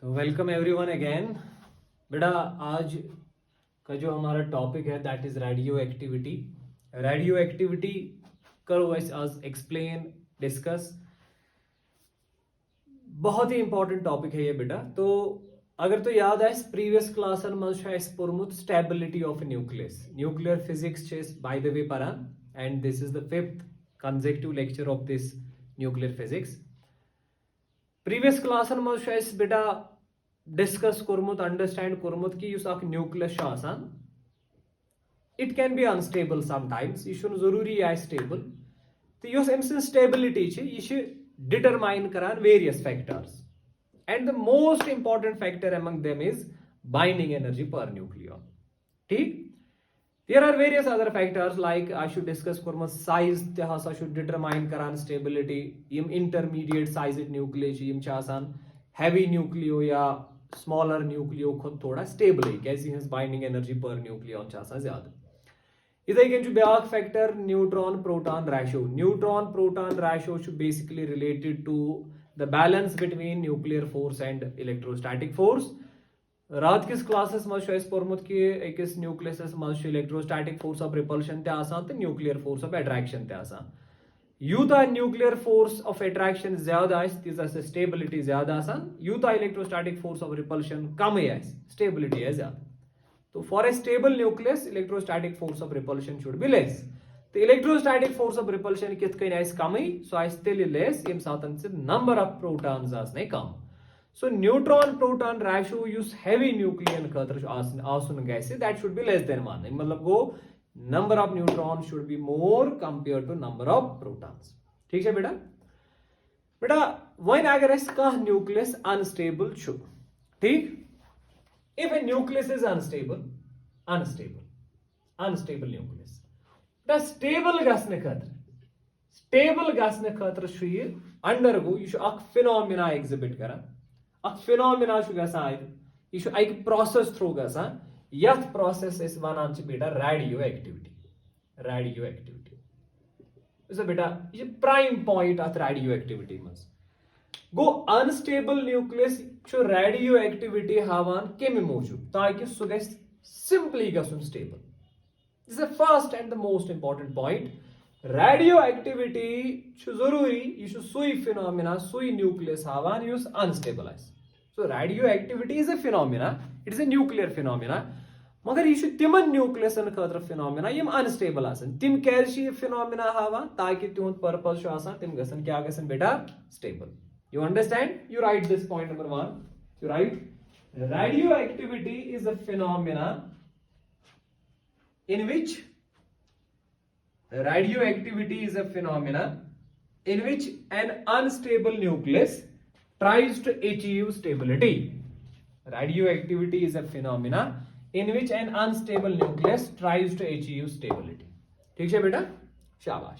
तो welcome everyone again. बेटा आज का जो हमारा टॉपिक है that is radio activity. Radio activity करो आज एक्सप्लेन डिस्कस। बहुत ही इंपॉर्टेंट टॉपिक है ये बेटा। तो अगर तो याद है प्रीवियस क्लास मज पोर्मुत stability of nucleus nuclear physics by the way परान and this is the 5th consecutive lecture of this nuclear physics. Previous class मज बेटा डिस्कस कोर्मुत अंडरस्टैंड कोर्मुत कि युस अख न्यूक्लियस आसान it can be unstable sometimes यह जरूरी आए स्टेबल तो युस अम सं स्टेबिलिटी यह डिटरमाइन करान various factors and the most important factor among them is binding energy per nucleon. ठीक, there are various other factors like I should discuss कोर्मुत size te hasa should determine करान stability यम intermediate size nuclei यम छ आसान heavy nucleo या smaller nucleo खुद थोड़ा stable है कैसी है binding energy per nucleon छ आसान ज्यादा। इधर कन back factor neutron proton ratio. Neutron proton ratio basically related to the balance between nuclear force and electrostatic force। रात किस क्लासेस मज पोर्मुत कि अकिस न्यूक्लियस मज इलेक्ट्रोस्टैटिक फोर्स ऑफ रिपल्शन तो nuclear force of attraction Utah nuclear force of attraction ज्यादा तीजा stability ज्यादा Utah electrostatic force of repulsion come stability है ज्यादा। तो for a stable nucleus electrostatic force of repulsion should be less. तो electrostatic force of repulsion कित कम सो तेल less यम सात number of protons आसने कम। So neutron proton ratio use heavy nucleon khatra that should be less than 1 मतलब go number of neutrons should be more compared to number of protons। ठीक है बेटा। बेटा when अगर इस का nucleus unstable छु ठीक, if a nucleus is unstable nucleus बेटा stable गसने खतर छु ये undergo ये छु अक phenomena exhibit करा फिनोमिना यह प्रोसेस थ्रू गथ प्रोसेस वन बेटा रेडियो एक्टिविटी बेटा यह प्राइम पॉइंट अत रेडियो एक्टिविटी मज गो अनस्टेबल न्यूक्लियस रेडियो एक्टिविटी हावान कमे मूजूब ताकि सह ग simply gun stable. This is the first and the most important point. Radio activity जरूरी यह सुई फिनोमिना सुई न्यूक्लियस हावान युस अनस्टेबल आए। So radioactivity is a phenomena, it is a nuclear phenomena मगर यह तिमन न्यूक्लियस खतर phenomena यम unstable आसन तिम कैसे ये phenomena हावान ताकि तिहुंद पर्पस जो आसान तिम गसन क्या गसन बेटा stable। You understand? You write this point number 1। You write radioactivity is a phenomena in which an unstable nucleus tries to achieve stability। Radioactivity is a phenomena in which an unstable nucleus tries to achieve stability। ठीक है बेटा, शाबाश।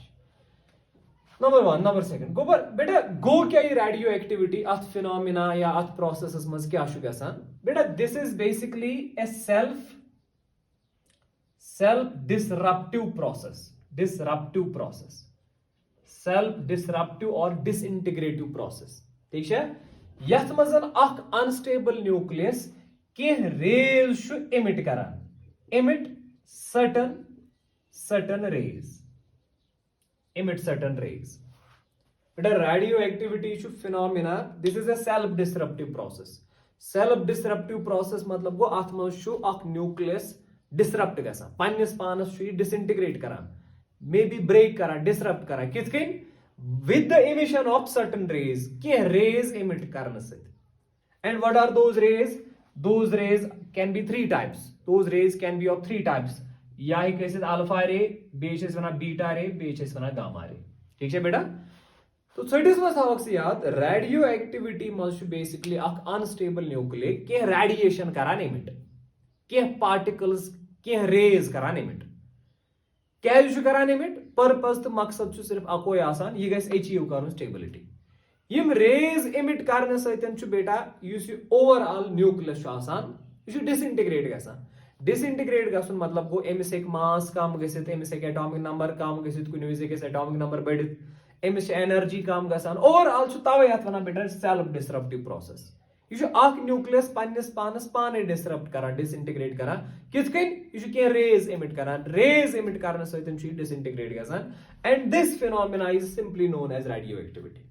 Number 1 number 2 गोबर बेटा गो क्या ये radio activity अथ phenomena या अथ प्रोसेस मज क्या गसान बेटा this is basically A self disruptive process self disruptive और डिसइंटीग्रेटिव प्रोसेस। ठीक है, यथ मज अनस्टेबल न्यूक्लियस कह रेज एमिट करान एमिट सर्टन रेज बेटा radio activity phenomena this is a self disruptive process मतलब गो अथ मज न्यूक्लियस डिसरप्ट गसान पन्निस पानस डिसइंटीग्रेट करान मे बी ब्रेक करान डिसरप्ट करान कित कन with the emission of certain rays के rays emit करने से। and what are those rays can be 3 types। those rays can be of 3 types या ही कैसे अल्फा रे बेच वना बीटा रे बेच वना गामा रे। ठीक है बेटा, तो छठिस में थवक से याद रेडियो एक्टिविटी मज बेसिकली अक अनस्टेबल न्यूक्लिय के रेडिएशन करान एमिट के पार्टिकल्स के रेज करान एमिट क्या करान एमिट पर्पस तो मकसद सिर्फ अकोई आसान यह गस अचीव कर स्टेबिलिटी। यम रेज एमिट करने सतन बेटा ओवरऑल न्यूक्लियस आसान यह डिसइंटीग्रेट गसान डिसइंटीग्रेट गसन मतलब गो अमिस मास कम गसित अमिस एटॉमिक नंबर कम गसित कुछ विज एटॉमिक नंबर बढ़ित अमिस एनर्जी कम गसान ओवरऑल तवे अत वन बेटा सेल्फ डिसरप्टिव प्रोसेस यह न्यूक्लियस पन्निस पानस पाने डिसरप्ट करान डिसइंटीग्रेट करान किथ कन यह रेज एमिट करान रेज एमिट करने सहित डिसइंटीग्रेट गसान and this phenomena is simply known as radioactivity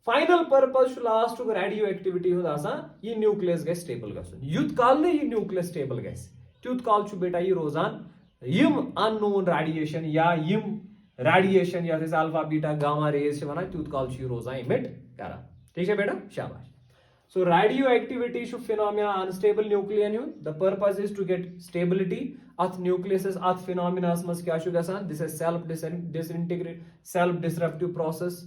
final purpose last radioactivity यह न्यूक्लियस गि स्टेबल गसन युत काल यह न्यूक्लियस स्टेबल गि तुत काल बेटा यह रोजान यम अननोन रेडिएशन या यम रेडिएशन या अल्फा बीटा गामा रेज वन तुत काल रोजान इमिट करान ठीक है बेटा शाबाश So radioactivity is phenomena unstable nuclei. The purpose is to get stability. At nucleus is at phenomena mas kya shu gasan. This is self disintegrate, self disruptive process,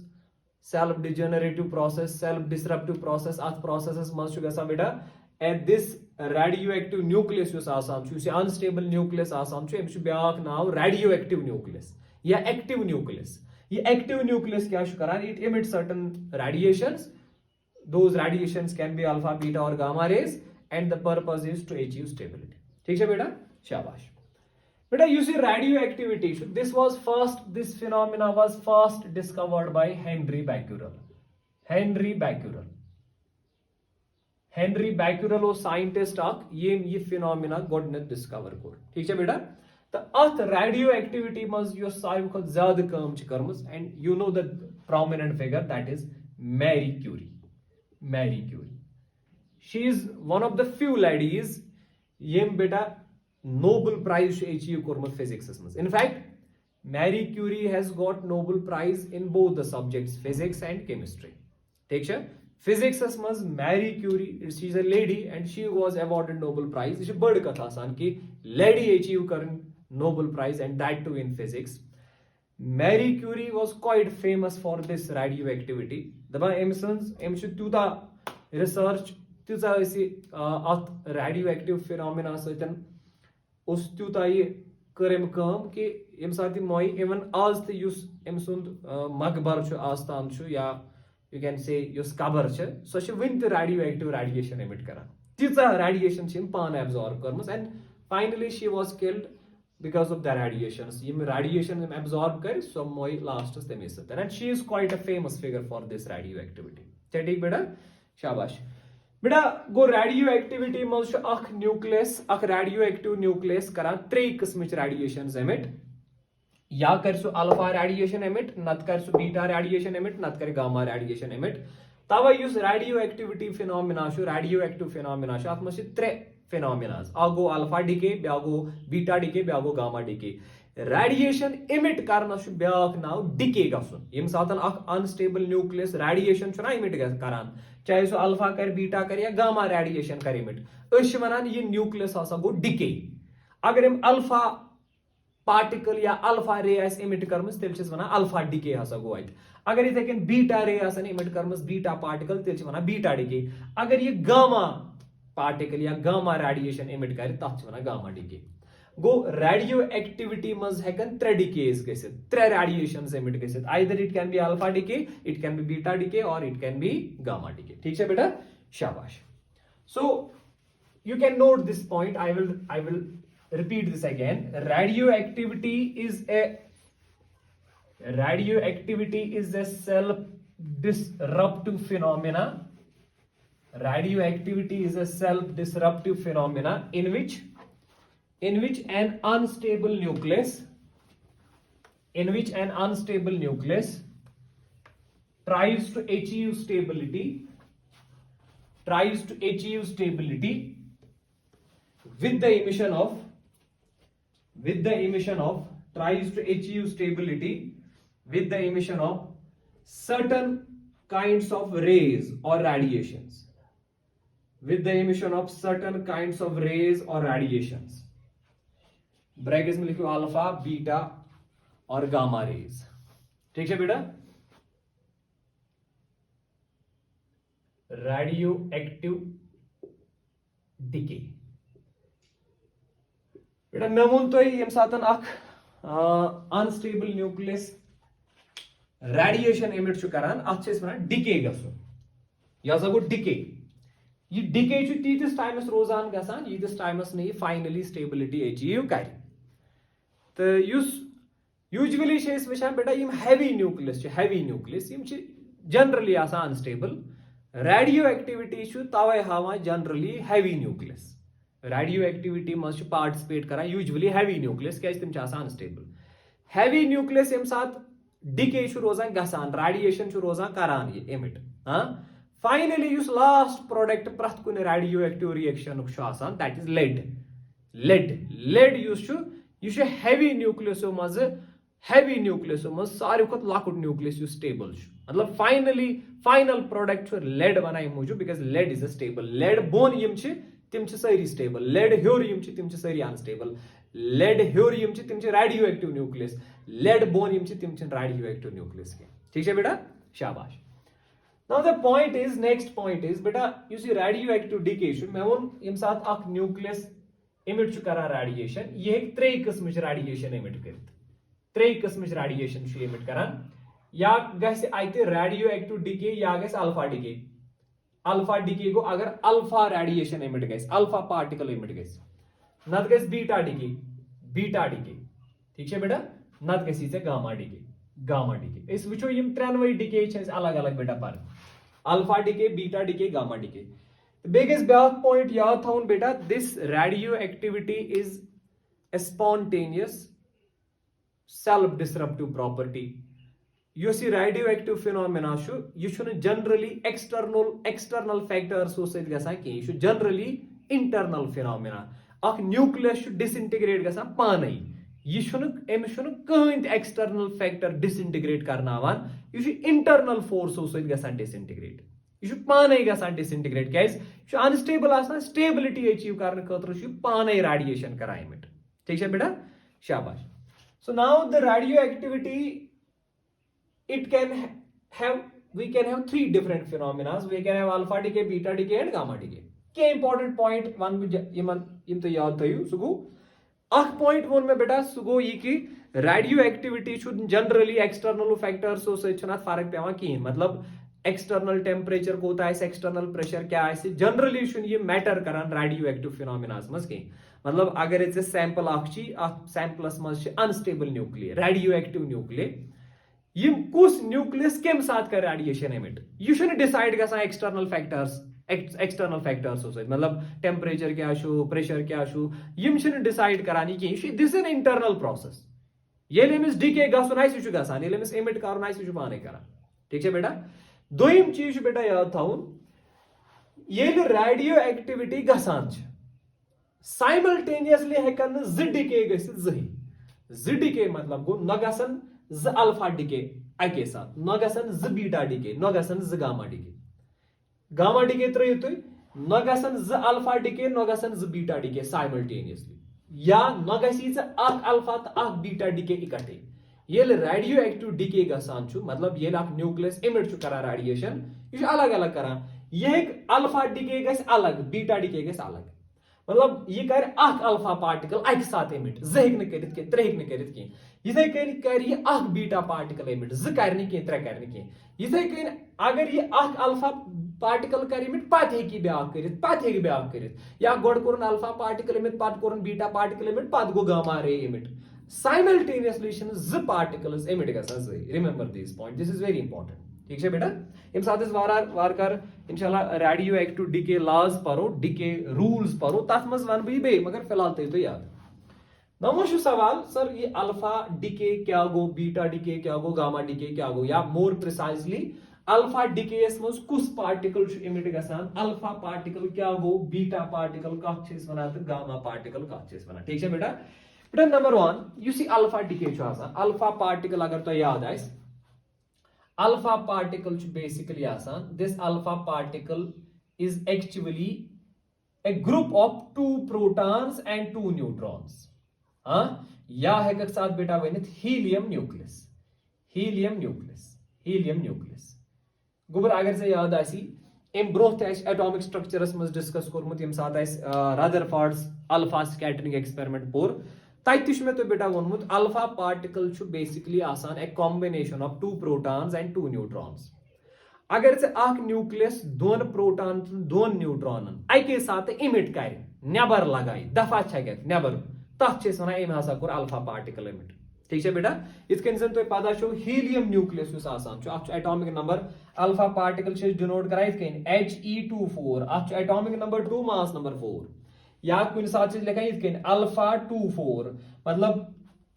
self degenerative process, self disruptive process. At processes mas shu gasan beta. And this radioactive nucleus is asam. Chu se unstable nucleus asam. Chu em shu byak now radioactive nucleus. या active nucleus. ये active nucleus kya shu karan? It emits certain radiations. Those radiations can be alpha, beta or gamma rays and the purpose is to achieve stability. ठीक है बेटा शाबाश बेटा you see radioactivity this phenomena was first discovered by Henry Becquerel. Henry Becquerel was scientist ये phenomena godnet discover core ठीक है बेटा तो अथ radioactivity मज यो साइव खत ज्यादा काम छ करमस and you know the prominent figure that is Marie Curie. She is one of the few ladies yem beta Nobel Prize achieve kormat physics. In fact, Marie Curie has got Nobel Prize in both the subjects physics and chemistry. Take care. Physics as Marie Curie, she is a lady and she was awarded Nobel Prize. It's a bird katha san ki lady achieve karan Nobel Prize and that too in physics. Marie Curie was quite famous for this radioactivity. दबा AIIMS तूता research तीजा अत radioactive phenomena सतन उस तूता ये करम काम कि यम साथ मोय even आज त युस एम सुंद मकबर छु आस्थान छु या यू कैन से युस कबर छ सो छ when the radioactive radiation emit करा तीजा रेडिएशन छ पान एब्सॉर्ब करमस and finally she was killed because of the radiations radiation absorb kar so moy last is temis and she is quite a famous figure for this radioactivity ठीक बेटा शाबाश बेटा गो radioactivity मज अख न्यूक्लियस अख radioactive nucleus करान त्रे किस्मच radiations emit या कर सु अल्फा रेडिएशन एमिट नत कर सु बीटा रेडिएशन एमिट नत कर गामा रेडिएशन एमिट तब युस रेडियोएक्टिविटी फिनोमिना छु रेडियोएक्टिव फिनोमिना छु अत मज त्रे phenomena ago alpha decay byago beta decay byago gamma decay radiation emit karna shu byak now decay gasun yem satan ak unstable nucleus radiation chuna emit karan chahe so alpha kar beta kar ya gamma radiation kar emit ösh wanan ye nucleus asa go decay agar em alpha particle या alpha ray as emit karmus tel chis wana alpha decay hasa go ait agar ithe ken beta ray as emit karmus beta particle tel chis wana beta decay agar ye gamma particle या gamma radiation emit कर तथ वना gamma decay गो radioactivity मज हेकन त्रे decays गसित त्रे radiations emit गसित either it can be alpha decay it can be beta decay or it can be gamma decay ठीक है बेटा शाबाश so you can note this point I will repeat this again radioactivity is a self disruptive phenomena. Radioactivity is a self-disruptive phenomena in which an unstable nucleus tries to achieve stability with the emission of certain kinds of rays or radiations. Brackets में लिखो alpha beta और gamma rays ठीक है बेटा radio active decay बेटा मे वोन तो यम सातन unstable nucleus radiation emit छु करान अथ वनान डिके गसुन यह गो डिके ये डिके छु तीतिस टाइमस रोजान गसान यीतिस टाइमस ने फाइनली स्टेबिलिटी अचीव कर तो युस यूजुअली वचान बेटा यम हैवी न्यूक्लियस यम जनरली अनस्टेबल रेडियो एक्टिविटी तवे हावान generally heavy nucleus radioactivity मज पार्टिसिपेट करान यूजुअली हेवी न्यूक्लियस क्या तिम अनस्टेबल हेवी न्यूक्लियस यम साथ डिके रोजान गसान रेडिएशन रोजान करान ये एमिट फाइनली युस लास्ट प्रोडक्ट प्रथ कुन radioactive reaction that is lead lead युस हेवी न्यूक्लियसो मज सारे खुद लकुट न्यूक्लियस स्टेबल मतलब फाइनल प्रोडक्ट लेड वन मूजूब because lead is a stable lead बोन तिम सारी स्टेबल लेड ह्योर तिम सारी अनस्टेबल लेड ह्योर तिम रेडियो एक्टिव न्यूक्लियस लेड बोन तिम रेडियो एक्टिव न्यूक्लियस के ठीक है बेटा शाबाश now the point is next point is बेटा युस रेडियो एक्टिव डिके मे वोन यम साथ अख न्यूक्लियस इमिट करान रेडिएशन यह त्रे किस्म रेडिएशन इमिट कर त्रे किस्म रेडिएशन इमिट करान या गति रेडियो एक्टिव डिके या अल्फा डिके गो अगर alpha radiation emit alpha particle emit नत बीटा डिके ठीक है बेटा नत गे गामा डिके वो यम त्रेनवे डिके अलग अलग बेटा पर alpha decay beta decay gamma decay base ब्या पॉइंट याद थवन बेटा this radio activity is a spontaneous self disruptive property use radio active phenomena यह जनरली एक्सटर्नल फैक्टर्स कह जनरली इंटरनल फिनोमेना अख न्यूक्लियस डिसइंटीग्रेट गसान पाने अमिस कहीं एक्सटर्नल फैक्टर डिसइंटीग्रेट करनावान यह internal फोर्सो गसान disintegrate यह पाने गसान डिसइंटीग्रेट क्या अनस्टेबल स्टेबिलिटी अचीव करने खतर पाने रेडिएशन करान इमिट ठीक है बेटा शाबाश so now the radio activity it can have we can have three different phenomena we can have alpha decay beta decay and gamma decay के important point वन यम तो याद थयु सुगु अख point वोन में बेटा सुगु ये कि radioactivity generally external factors फर्क पे कहें मतलब एक्सटर्नल टेम्परेचर कोत एक्सटर्नल प्रेशर क्या जनरली ये मैटर करान रेडियो एक्टिव फिनोमेनास मज कहें मतलब अगर सैंपल सैंपलस मज unstable nuclei radioactive nuclei यम कुस न्यूक्लियस कम साथ कर रेडिएशन इमिट यह डिसाइड गसान एक्सटर्नल फैक्टर्स मतलब टेम्परेचर क्या प्रेशर क्या यम डिसाइड करान कह दिस एन इंटरनल प्रोसेस ये डिके गसान इमिट कर पाने कर ठीक है बेटा दोम चीज बेटा याद थवन ये रेडियो एक्टिविटी गसान साइमल्टेनियसली हेकन ज डिके ज डिके मतलब गो न गसन ज अल्फा डिके अके साथ न गसन ज बीटा डिके न गसन ज गामा डिके त्रो तुम न गसन ज अल्फा डिके न गसन ज बीटा डिके साइमल्टेनियसली या न गसी अल्फा तो बीटा डिके इकट्ठे ये रेडियो एक्टिव डिके गसान मतलब ये न्यूक्लियस इमिट कर रेडिएशन यह अलग अलग करान यह अल्फा डिके गस अलग बीटा डिके गस अलग मतलब यह कर अल्फा पार्टिकल अक साथ इमिट ज हे त्रे हे इथे कर बीटा पार्टिकल इमिट ज कर त्रे कर इथे अगर यह अल्फा पार्टिकल कर इमिट पे ब्या कर या गोड कोर अल्फा पार्टिकल इमिट पत कोर बीटा पार्टिकल इमिट पत गो गामा रे इमिट साइमल्टेनियसली ज पार्टिकल्स इमिट गसान remember this point this is very important ठीक है बेटा यम साथ वार कर इंशाल्लाह रेडियो एक्टिव डिके लॉज परो डिके रूल्स परो तथ मज वन बे मगर फिलहाल तो याद नमो सवाल सर ये अल्फा डिके क्या गो बीटा डिके क्या गो गामा डिके क्या गो या मोर प्रिसाइजली अल्फा डिकेस मज कुस पार्टिकल इमिट गसान अल्फा पार्टिकल क्या गो बीटा पार्टिकल कथ वन तो गामा पार्टिकल कथ वन ठीक है बेटा बेटा number one use alpha decay alpha particle अगर तो याद आए alpha particle basically this alpha particle is actually A group of 2 protons and 2 neutrons या हेकक साथ बेटा वन हीलियम न्यूक्लियस गुबर अगर से याद अम ब्रो एटॉमिक स्ट्रक्चरस मज डिस्कस कोर्मुत यम साथ रदरफोर्ड्स अल्फा स्कैटरिंग एक्सपेरिमेंट पोर तत मे तो बेटा वोनमुत अल्फा पार्टिकल बेसिकली आसान a combination of 2 protons and 2 neutrons अगर न्यूक्लियस 2 प्रोटॉन 2 न्यूट्रॉन अके साथ इमिट कर नबर लगाई दफा छक नबर तथ वन अम हसा कोर अल्फा पार्टिकल इमिट ठीक है बेटा इत कन जन तुम पता छो हीलियम न्यूक्लियस युस आसान छु अथ एटॉमिक नंबर अल्फा पार्टिकल छ डिनोट करा इत कन He24 अथ एटॉमिक नंबर 2 मास नंबर 4 या कुन साथ छ लिखा इत कन अल्फा 24 मतलब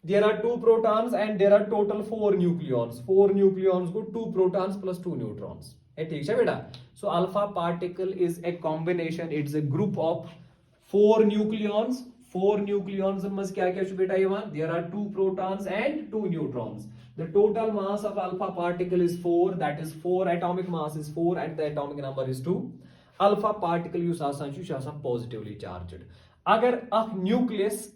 there are 2 protons and there are total 4 nucleons go 2 protons plus 2 neutrons है ठीक है बेटा so alpha particle is a combination it's a group of 4 nucleons मज क्या क्या बेटा ये there are 2 protons and 2 neutrons the total mass of alpha particle is 4 that is 4 atomic mass is 4 and the atomic number is 2 alpha particle use आसान positively charged अगर अख nucleus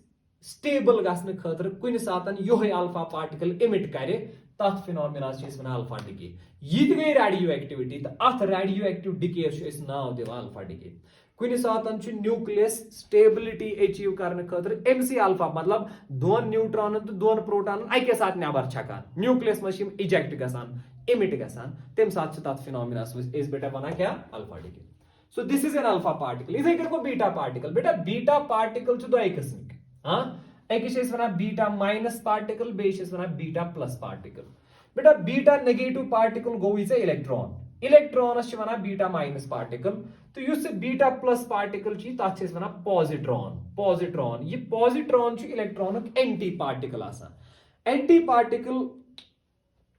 stable गसने खतर कुन सातन योहे अल्फा पार्टिकल इमिट करे तथ phenomena alpha decay यह गई radio activity तो अथ रेडियो एक्टिव डिके नाव दिवान अल्फा डिके कुन सातन न्यूक्लियस स्टेबिलिटी अचीव करने खतर एमसी अल्फा मतलब दोन न्यूट्रॉन तो दोन प्रोटॉन अके साथ नेबर छकान न्यूक्लियस मज इजेक्ट गसान इमिट गसान तम साथ तथ फिनोमेना बेटा वना क्या alpha decay so this is an alpha particle इथे कर बीटा पार्टिकल बेटा बीटा पार्टिकल दो किस्म हाँ एक beta minus particle beta plus particle बेटा बीटा नेगेटिव पार्टिकल गो इलेक्ट्रॉन इलेक्ट्रॉनस बीटा माइनस पार्टिकल तो युस बीटा प्लस पार्टिकल तथ पॉजिट्रॉन ये positron electron anti particle anti particle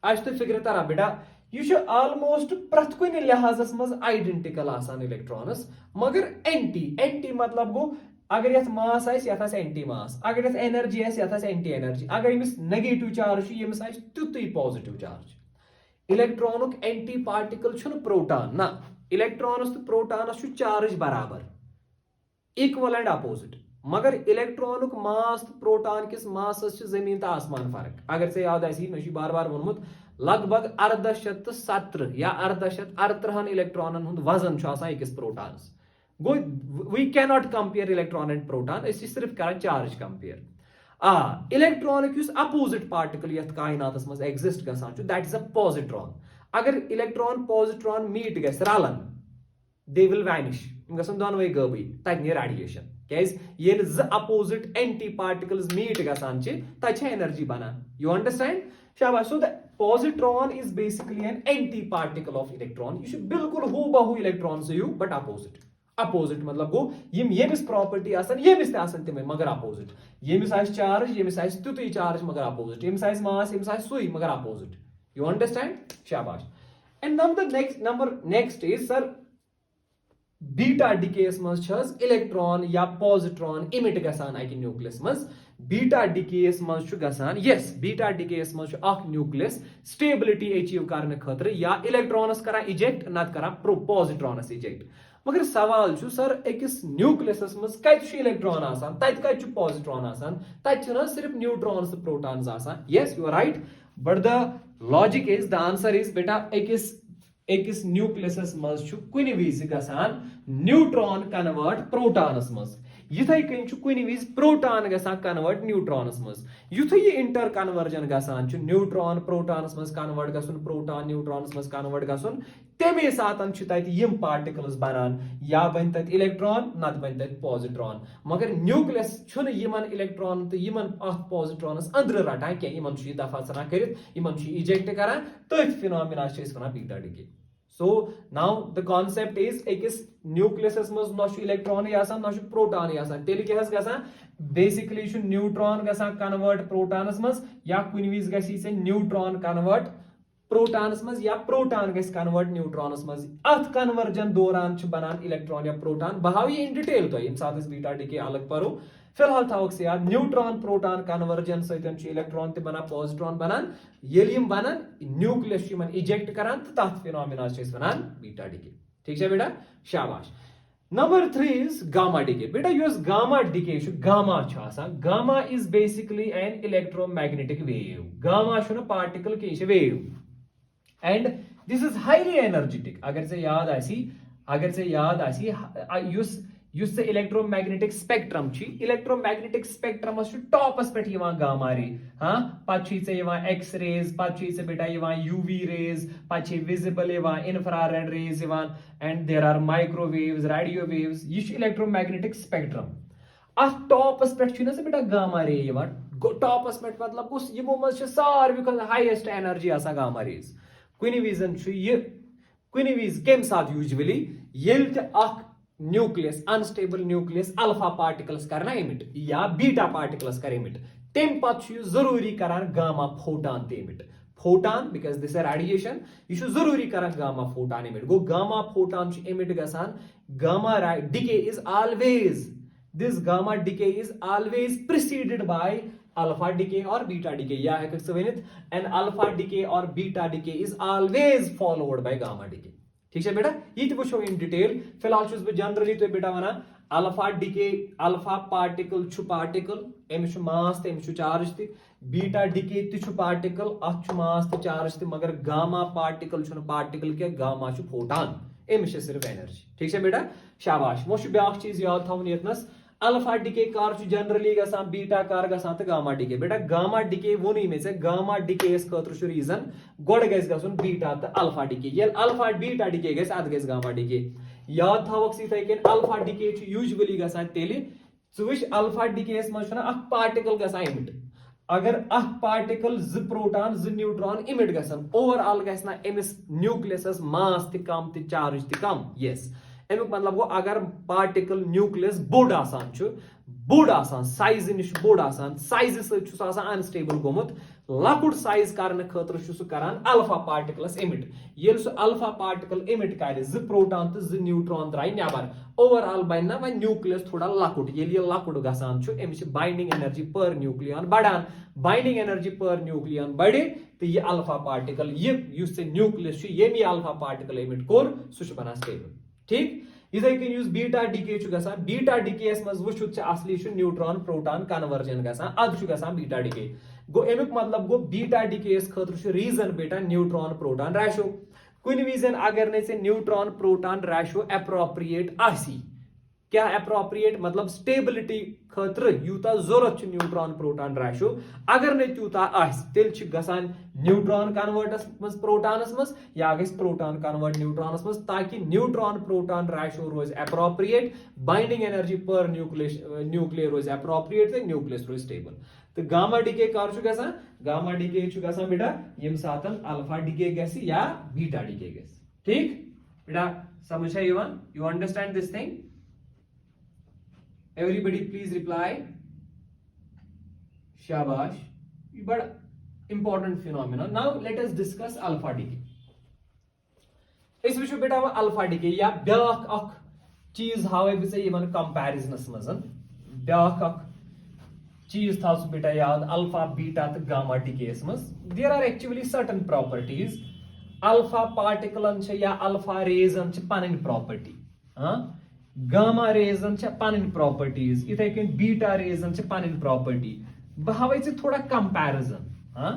तो फिक्र तरा बेटा यह ऑलमोस्ट प्रथ कुन लिहाजस मज आइडेंटिकल इलेक्ट्रॉनस मगर एंटी मतलब गो अगर यथ मास यथ एंटी मास अगर यथ एनर्जी यथ एंटी एनर्जी अगर यमिस नेगेटिव चार्ज यमिस तुतुई पॉजिटिव चार्ज इलेक्ट्रॉनुक एंटी पार्टिकल छुन प्रोटॉन ना इलेक्ट्रॉनस तो प्रोटॉनस छु चार्ज बराबर इक्वल एंड अपोजिट मगर इलेक्ट्रॉनुक मास तो प्रोटॉन किस मासस छु जमीन तो आसमान फर्क अगर से याद आसी मे बार बार वोनमुत लगभग 1817 या 1818 इलेक्ट्रॉनन हुंद वजन छु आसान अकिस प्रोटॉनस गो we can not compare electron and proton सिर्फ कर charge compare electronic opposite particle यथ कायनातस मज एग्जिस्ट गसान दैट इज अ पॉजिट्रॉन अगर इलेक्ट्रॉन पॉजिट्रॉन मीट गस रलन दे विल वैनिश गसन दोनवे गबई तत ने रेडिएशन कैज ये ज अपोजिट एंटी पार्टिकल्स मीट गसान तत एनर्जी बनान यू अंडरस्टैंड शाबाश so the positron is basically an anti particle of electron यह बिल्कुल हूबहू इलेक्ट्रॉन से बट अपोजिट मतलब गो यमिस प्रॉपर्टी यमिस तमें मगर अपोजिट यमिस चार्ज यमिस तुतुई चार्ज मगर अपोजिट यमिस मास यमिस सुई मगर अपोजिट यू अंडरस्टैंड शाबाश and number next is sir beta decades मज इलेक्ट्रॉन या पॉजिट्रॉन इमिट गसान अकि न्यूक्लियस मज बीटा डिकेस मज गसान यस बीटा डिकेस मज न्यूक्लियस स्टेबिलिटी अचीव करने खतर या इलेक्ट्रॉनस करा इजेक्ट नत करा पॉजिट्रॉनस इजेक्ट मगर सवाल सर अकिस न्यूक्लियस मज कत इलेक्ट्रॉन आसान तत कत पॉजिट्रॉन आसान तत सिर्फ न्यूट्रॉन्स तो प्रोटॉन्स आसान yes you are right but the logic is the answer is बेटा अकिस न्यूक्लियस मज कुन विज गसान न्यूट्रॉन कन्वर्ट प्रोटॉनस मज यिथै कन कुन विज प्रोटॉन गसान कन्वर्ट न्यूट्रॉनस मज युथै ये इंटर कन्वर्जन गसान न्यूट्रॉन प्रोटॉनस मज कन्वर्ट गसन प्रोटॉन न्यूट्रॉनस मज कन्वर्ट गसन तमे सातन तत यम पार्टिकल्स बनान या बन तत इलेक्ट्रॉन नत बन तत पॉजिट्रॉन मगर न्यूक्लियस छुन यमन इलेक्ट्रॉन तो यमन अथ पॉजिट्रॉनस अंदर रटान क्या यमन छु दफा सना करित यमन छु इजेक्ट करान तथ फिनोमेना छ इस वना beta decay so now the concept is ekis nucleus maz no electron yasan no proton yasan teli kya has gasan basically shu neutron gasan convert protons maz ya kun vis gasi se neutron convert protons maz ya proton gas convert neutrons maz at conversion doran ch banan electron ya proton bahavi in detail to in sath beta decay alag paro फिलहाल थावक से याद neutron proton conversion सतन electron ते बना positron बनान येलियम बनान nucleus Yemen eject करान तथ phenomena छ वनान बीटा डिके ठीक है बेटा शाबाश नंबर 3 इज गामा डिके बेटा yes gamma decay gamma gamma is basically an electromagnetic wave gamma छु पार्टिकल के wave and this is highly energetic अगर से याद आसी युस इलेक्ट्रोमैग्नेटिक स्पेक्ट्रम इलेक्ट्रोमैग्नेटिक स्पेक्ट्रम टॉपस पे गामा रे हाँ पे एक्स रेज पे बेटा यूवी रेज पे visible infrared rays and there are microwaves radio waves यह इलेक्ट्रोमैग्नेटिक स्पेक्ट्रम अ टॉपस पे बेटा गामा रे टॉपस में मतलब उस यमो मज सारे हाईएस्ट एनर्जी आसान गामा रेज कुन विजन कुन विज कम साथ यूजुअली येल nucleus unstable nucleus alpha particles करना इमिट या बीटा पार्टिकल्स कर इमिट तम पे जरूरी करान gamma photon emit photon because this radiation यह जरूरी करान गामा फोटान इमिट गो गामा फोटान इमिट गसान gamma decay is always this gamma decay is always preceded by alpha decay or beta decay या है किस Vanit and alpha decay or beta decay is always followed by gamma decay ठीक है बेटा ये तो वुचो in detail फिलहाल छुस बह जनरली तो बेटा वना alpha decay alpha particle छु particle एम छु मास ते एम छु चार्ज ते beta decay ते छु particle अथ छु मास ते चार्ज ते मगर gamma particle छु particle के gamma छु photon एम छु सिर्फ एनर्जी ठीक है बेटा शाबाश वो छु ब्याक चीज याद थावन यतनस अल्फा डिके कार जनरली गसान बीटा कार गसान तो गामा डिके बेटा गामा डिके वो नहीं में से गामा डिके खतर रीजन गोड गस गसन बीटा तो अल्फा डिके ये अल्फा बीटा डिके गस अद गस गामा डिके याद थावक इथे कन अल्फा डिके यूजुअली गसान तेली चुविश अल्फा डिके मज अख पार्टिकल गसान इमिट अगर अख पार्टिकल ज प्रोटॉन ज न्यूट्रॉन इमिट गसन ओवरऑल गसना एमिस न्यूक्लियस मास त कम त चार्ज त कम यस अमुक मतलब गो अगर पार्टिकल न्यूक्लियस बोड आसान बोड आसान साइज निश बोड आसान साइज सत अनस्टेबल गोमुत लकुट साइज करने खतर करान अल्फा पार्टिकल्स इमिट ये सह अल्फा पार्टिकल इमिट कर ज प्रोटॉन तो ज न्यूट्रॉन द्राय नबर ओवरऑल बन ना वह न्यूक्लियस थोड़ा लकुट ये लकुट गसान अमिस बाइंडिंग एनर्जी पर न्यूक्लियन बढ़ान बाइंडिंग एनर्जी पर न्यूक्लियन बढ़े तो ये अल्फा पार्टिकल ये न्यूक्लियस ये अल्फा पार्टिकल इमिट कोर सह बना स्टेबल ठीक इथे कन यूज बीटा डिके गसान बीटा डिके मज वुचुत असली न्यूट्रॉन प्रोटॉन कन्वर्जन गसान अद गसान बीटा डिके गो अमुक मतलब गो बीटा डिके खतर रीजन बेटा न्यूट्रॉन प्रोटॉन रेशो कुन विजन अगर ने न्यूट्रॉन प्रोटॉन रेशो एप्रोप्रिएट आसी क्या एप्रोप्रिएट मतलब स्टेबिलिटी खतर यूता जरूरत न्यूट्रॉन प्रोटॉन रेशो अगर ने त्यूता तेल गसान न्यूट्रॉन कन्वर्टस मज प्रोटॉनस मज या गस प्रोटॉन कन्वर्ट न्यूट्रॉनस मज ताकि न्यूट्रॉन प्रोटॉन रेशो रोज एप्रोप्रिएट बाइंडिंग एनर्जी पर न्यूक्लियर रोज एप्रोप्रिएट तो न्यूक्लियस रोज स्टेबल तो गामा डिके कर गसान गामा डिके गसान बेटा यम सातन अल्फा डिके गस या बीटा डिके गस ठीक बेटा समझ है you understand this thing everybody please reply shabash but important phenomenon now let us discuss alpha decay इस विषय बेटा अल्फा डिके या ब्याक अख चीज हावे बे यमन कंपैरिजनस मजन ब्याक अख चीज था बेटा याद अल्फा बीटा तो गामा डिकेस मज there are actually certain properties alpha पार्टिकलन या अल्फा रेजन पन प्रॉपर्टी हां गामा रेजन पन प्रॉपर्टीज इथे कन बीटा रेजन पन प्रॉपर्टी बह हवे थोड़ा कंपैरिजन हाँ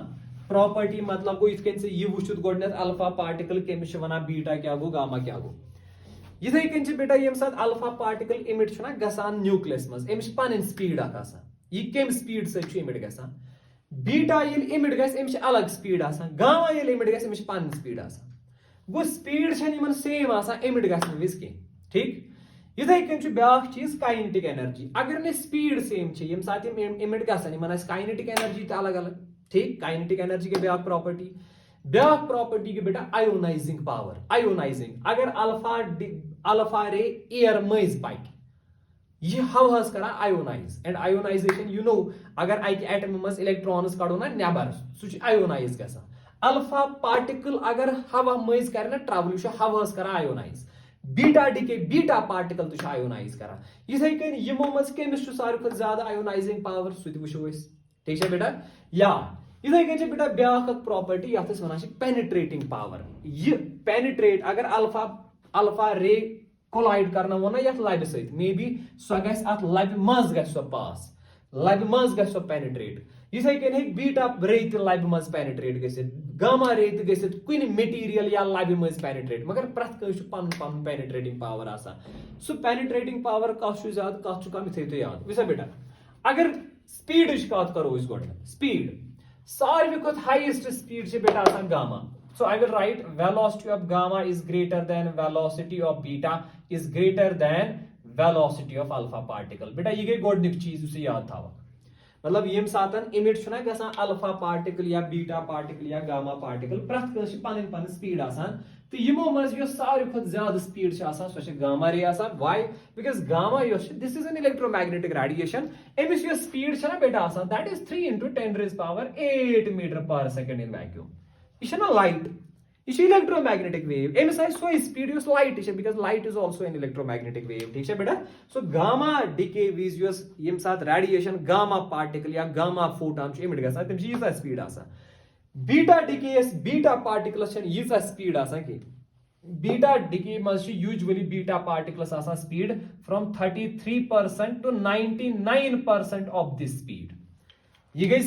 प्रॉपर्टी मतलब गो इथ यह वुचुत गोडनेथ अल्फा पार्टिकल कमिस वना बीटा क्या गो गामा क्या गो इथे कन बेटा यम साथ अल्फा पार्टिकल इमिट छुना गसान न्यूक्लियस मज अमिस पन स्पीड आसान यह कम स्पीड सत इमिट गसान बीटा ये इमिट गस अलग स्पीड आसान गामा ये इमिट गस अमिस पन स्पीड आसान गो स्पीड सेम आसान इमिट गस विज कह ठीक इथे कन ब्याक चीज काइनेटिक एनर्जी अगर ने स्पीड सेम यम साथ इमिट गसान काइनेटिक एनर्जी तो अलग अलग ठीक काइनेटिक एनर्जी के ब्याक प्रॉपर्टी के बेटा आयोनाइजिंग पावर आयोनाइजिंग अगर अल्फा रे एयर मज पाक यह हवास करा ionise and ionization you know अगर अक एटम मज इलेक्ट्रॉन्स कड़ो ना नबर सह आयोनाइज गसान अल्फा पार्टिकल अगर हवा मज कर ट्रैवल हवास करा ionise beta decay beta particle तो आयोनाइज करा इथे कन यमो मज कमिस सारे ज्यादा आयोनाइजिंग पावर सह वो ठीक है बेटा या इथे कन बेटा ब्याक प्रॉपर्टी ये वन पेनिट्रेटिंग पावर यह पेनिट्रेट अगर अल्फा रे कोलाइड करना वो ना लबि सत मे बी सह गस अत लबि मज गस पास लबि मज गस पेनिट्रेट इथे कन बीटा रे तो लबि मज पेनिट्रेट गसित गामा रे तो गसित कुन मटीरियल या लबि मज पेनिट्रेट मगर प्रथ कस पन पन पेनिट्रेटिंग पावर आसान सो पेनिट्रेटिंग पावर कत ज्यादा कत कम इथे तो याद वैसा बेटा अगर स्पीड कत करो गो स्पीड सारे खुद हाइएस्ट स्पीड बेटा आसान gamma so I will write velocity of gamma is greater than velocity of beta is greater than velocity of alpha particle बेटा ये गई गोडनिक चीज उसे याद था मतलब यम सातन इमिट छुना गसान अल्फा पार्टिकल या बीटा पार्टिकल या गामा पार्टिकल प्रथ कस पन पन स्पीड आसान तो यमो मज यो सारे खुद ज्यादा स्पीड छ आसान सो गामा रे आसान व्हाई बिकॉज गामा यो this is an electromagnetic radiation एमिस यो स्पीड छ ना बेटा आसान that is 3 into 10⁸ metre per second in vacuum ये ना लाइट ये इलेक्ट्रोमैग्नेटिक वेव एमिस आइ सो स्पीड युस लाइट छ because light is also an electromagnetic wave ठीक है बेटा सो गामा डिके विज युस यम साथ रेडिएशन गामा पार्टिकल या गामा फोटॉन छ इमिट गसा तम छ स्पीड आसान बीटा डिके बीटा पार्टिकल्स यीजा स्पीड आसान कि बीटा डिके मज यूजुअली बीटा पार्टिकल्स आसान speed from 33% to 99% of this speed ये गई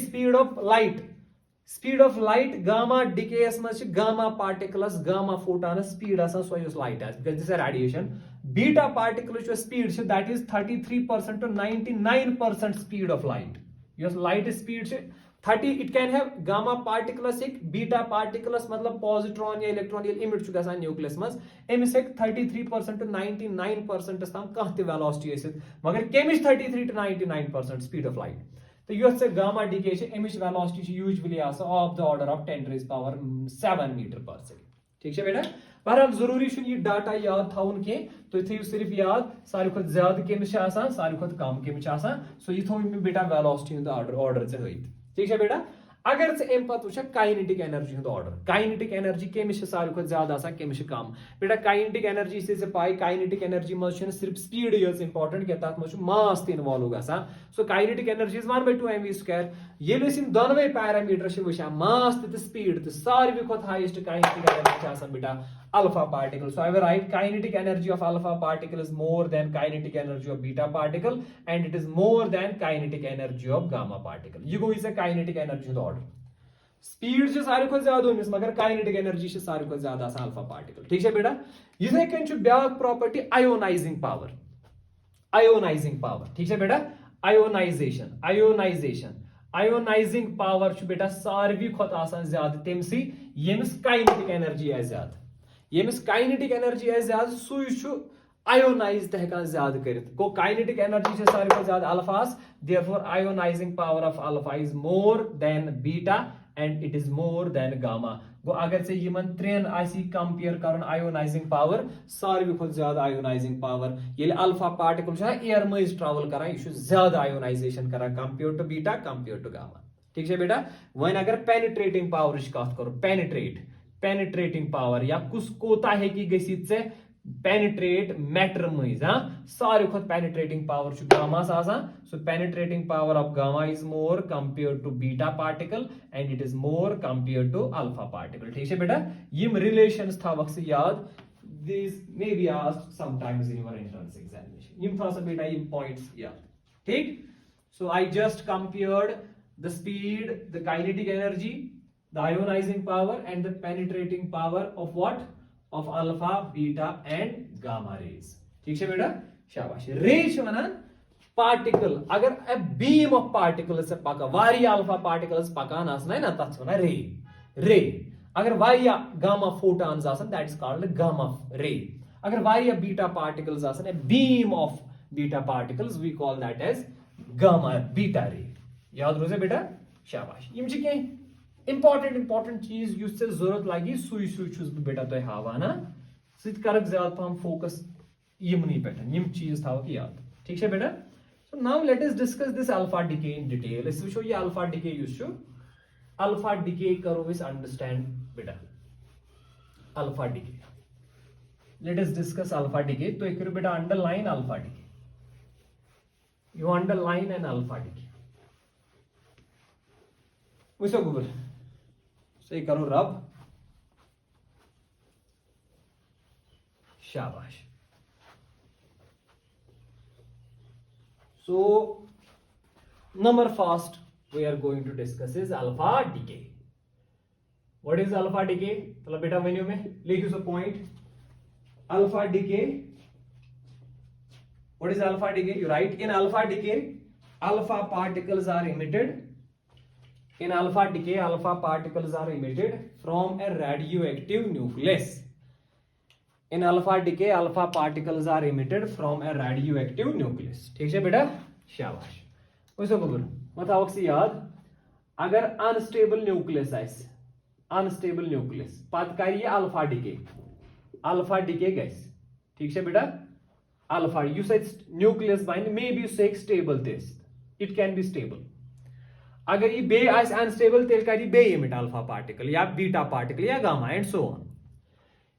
speed of light gamma decay मज gamma particles gamma photon speed आसान सो युस लाइट आस because this radiation beta particle speed that is 33% to 99% speed of light युस light speed 30 it can have gamma particles beta particles मतलब positron या electron ये emit छु गसान nucleus मस एमिस 33% to 99% तम कह ते वेलोसिटी आसित मगर केमिस 33 to 99% स्पीड ऑफ लाइट तो यो से गामा डिके छ एमिस वेलोसिटी छ यूजुअली आसा of the order of 10⁻⁷ metre per second ठीक है बेटा बहरहाल जरूरी छु ये डाटा याद थाउन के तो थी सिर्फ याद सारे खुद ज्यादा केमिस छ आसान सारे खुद कम केमिस छ आसान सो ये थो बेटा वेलोसिटी इन द ऑर्डर से होइत ठीक है बेटा अगर से एम पत वुचा काइनेटिक एनर्जी हूं ऑर्डर काइनेटिक एनर्जी केमिश सारे खुद ज्यादा आसान केमिश कम बेटा काइनेटिक एनर्जी से पाई काइनेटिक एनर्जी मज सिर्फ स्पीड यज इंपॉर्टेंट क्या तथ मज मास ते इन्वॉल्व गसान so kinetic energy is 1/2 mv² येल इम दोनवे पैरामीटर वुचान मास ते स्पीड तो सारे खुद हाईएस्ट काइनेटिक एनर्जी आसान बेटा alpha particle so I will write kinetic energy of alpha particle is more than kinetic energy of beta particle and it is more than kinetic energy of gamma particle ये गो इसे kinetic energy the order speed से सारे को ज्यादा होमिस मगर kinetic energy से सारे को ज्यादा आसान अल्फा पार्टिकल ठीक है बेटा इसे कन छु ब्याक प्रॉपर्टी आयोनाइजिंग पावर ठीक है बेटा आयोनाइजिंग पावर छु बेटा सारवी खोत आसान ज्यादा तेमसी यमिस काइनेटिक एनर्जी है ज्यादा यमिस काइनेटिक एनर्जी है ज्यादा सुई छु आयोनाइज तहकान ज्यादा करित को काइनेटिक एनर्जी से सारे को ज्यादा अल्फास therefore ionizing power of alpha is more than beta and it is more than gamma गो अगर से यमन त्रेन आसी कंपेयर करन आयोनाइजिंग पावर सारे खुद ज्यादा आयोनाइजिंग पावर ये अल्फा पार्टिकल छ एयर मज ट्रैवल करा ये ज्यादा आयोनाइजेशन करा compare to beta compare to gamma ठीक है बेटा वन अगर पेनिट्रेटिंग पावर की बात करो पेनिट्रेटिंग पावर या कुछ कोता है कि गसित से पेनिट्रेट मैटर मज सारे खुद penetrating power gamma so penetrating power of gamma is more compared to beta particle and it is more compared to alpha particle ठीक है बेटा यम relations था वक्त से याद these may be asked sometimes in your entrance examination यम था सब बेटा यम points याद ठीक so I just compared the speed the kinetic energy the ionizing power and the penetrating power of what of alpha beta and gamma rays ठीक है बेटा शाबाश रे वनान पार्टिकल अगर a beam of particles से पका वारिया अल्फा पार्टिकल्स पकान आसना है ना तथ वना रे अगर वारिया गामा फोटॉन्स आसन that is called gamma ray अगर वारिया बीटा पार्टिकल्स आसन a beam of beta particles we call that as gamma beta ray याद रोजे बेटा शाबाश यम छ के इंपॉर्टेंट चीज युस से जरूरत लगी सुई छुस बेटा तो हावाना सित करक ज्यादा पहम फोकस यमनी पेटन यम चीज था कि याद ठीक है बेटा so now let us discuss this alpha decay in detail इस विषय ये alpha decay यूज छो alpha decay करो इस understand बेटा alpha decay let us discuss alpha decay तो एक बेटा underline alpha decay you underline an alpha decay विषय गुबर सही करो रब शाबाश so number first we are going to discuss is alpha decay what is alpha decay चलो बेटा मेन्यू में लिखिए so point alpha decay what is alpha decay you write in alpha decay alpha particles are emitted in alpha decay alpha particles are emitted from a radioactive nucleus in alpha decay alpha particles are emitted from a radioactive nucleus ठीक है बेटा शाबाश वैसे बोलो मत थवक याद अगर unstable nucleus ice unstable nucleus पत कर ये अल्फा डिके गस ठीक है बेटा अल्फा युस न्यूक्लियस बन मे बी सह stable it can be stable अगर ये बे आइस अनस्टेबल तेल कर बे इमिट अल्फा पार्टिकल या बीटा पार्टिकल या गामा एंड सो ऑन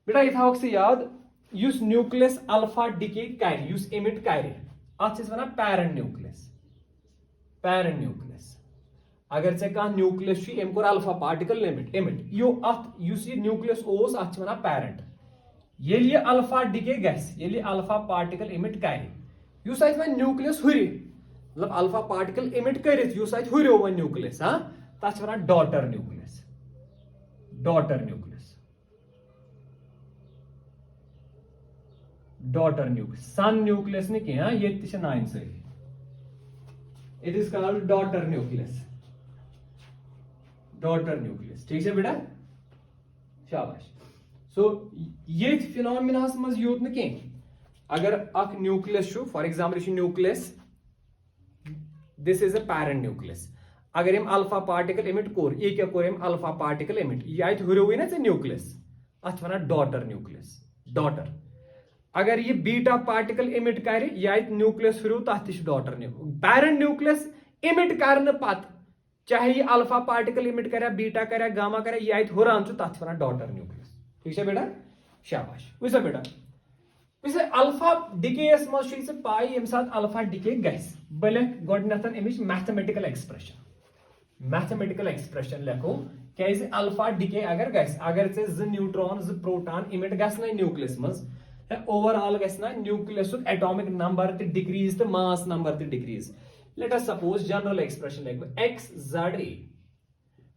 बेटा ये थवक याद युस न्यूक्लियस अल्फा डिके कर युस इमिट कर अत वन पैरेंट न्यूक्लियस अगर ऐ कह न्यूक्लियस अम कोर अल्फा पार्टिकल इमिट यो अत युस ये न्यूक्लियस ओस अत वन पैरेंट ये अल्फा डिके गस ये अल्फा पार्टिकल इमिट कर युस अत वन न्यूक्लियस हुरि मतलब अल्फा पार्टिकल इमिट करित युस अत हुरियो वन न्यूक्लियस हाँ तथ वन डॉटर न्यूक्लियस सन न्यूक्लियस ने कह ये नाइन सारी it is called daughter nucleus ठीक है बेटा शाबाश सो ये फिनोमिनास मज यूत न कह अगर अख nucleus for example nucleus this is a parent nucleus अगर हम अल्फा पार्टिकल इमिट कोर ये क्या कोर हम अल्फा पार्टिकल इमिट ये अत हुरवे ना न्यूक्लियस अत वन डॉटर न्यूक्लियस डॉटर अगर ये बीटा पार्टिकल इमिट कर न्यूक्लियस हुरव तथ डॉटर पैरेंट न्यूक्लियस इमिट कर पत चाहे ये अल्फा पार्टिकल इमिट कर बीटा कर गामा कर ये हुरान तथ वन डॉटर न्यूक्लियस ठीक है बेटा शाबाश वैसा बेटा वैसे अल्फा डिकेस मज पाई ये सात अल्फा डिके गस बह गोडनथन अमिच मैथमेटिकल एक्सप्रेशन लिखो क्या अल्फा डिके अगर गस अगर ज न्यूट्रॉन ज प्रोटॉन इमिट गसन न्यूक्लियस मज ओवरऑल गना न्यूक्लियस एटॉमिक नंबर डिक्रीज तो mass number decrease let us suppose general expression लिखो एक्स जेड ए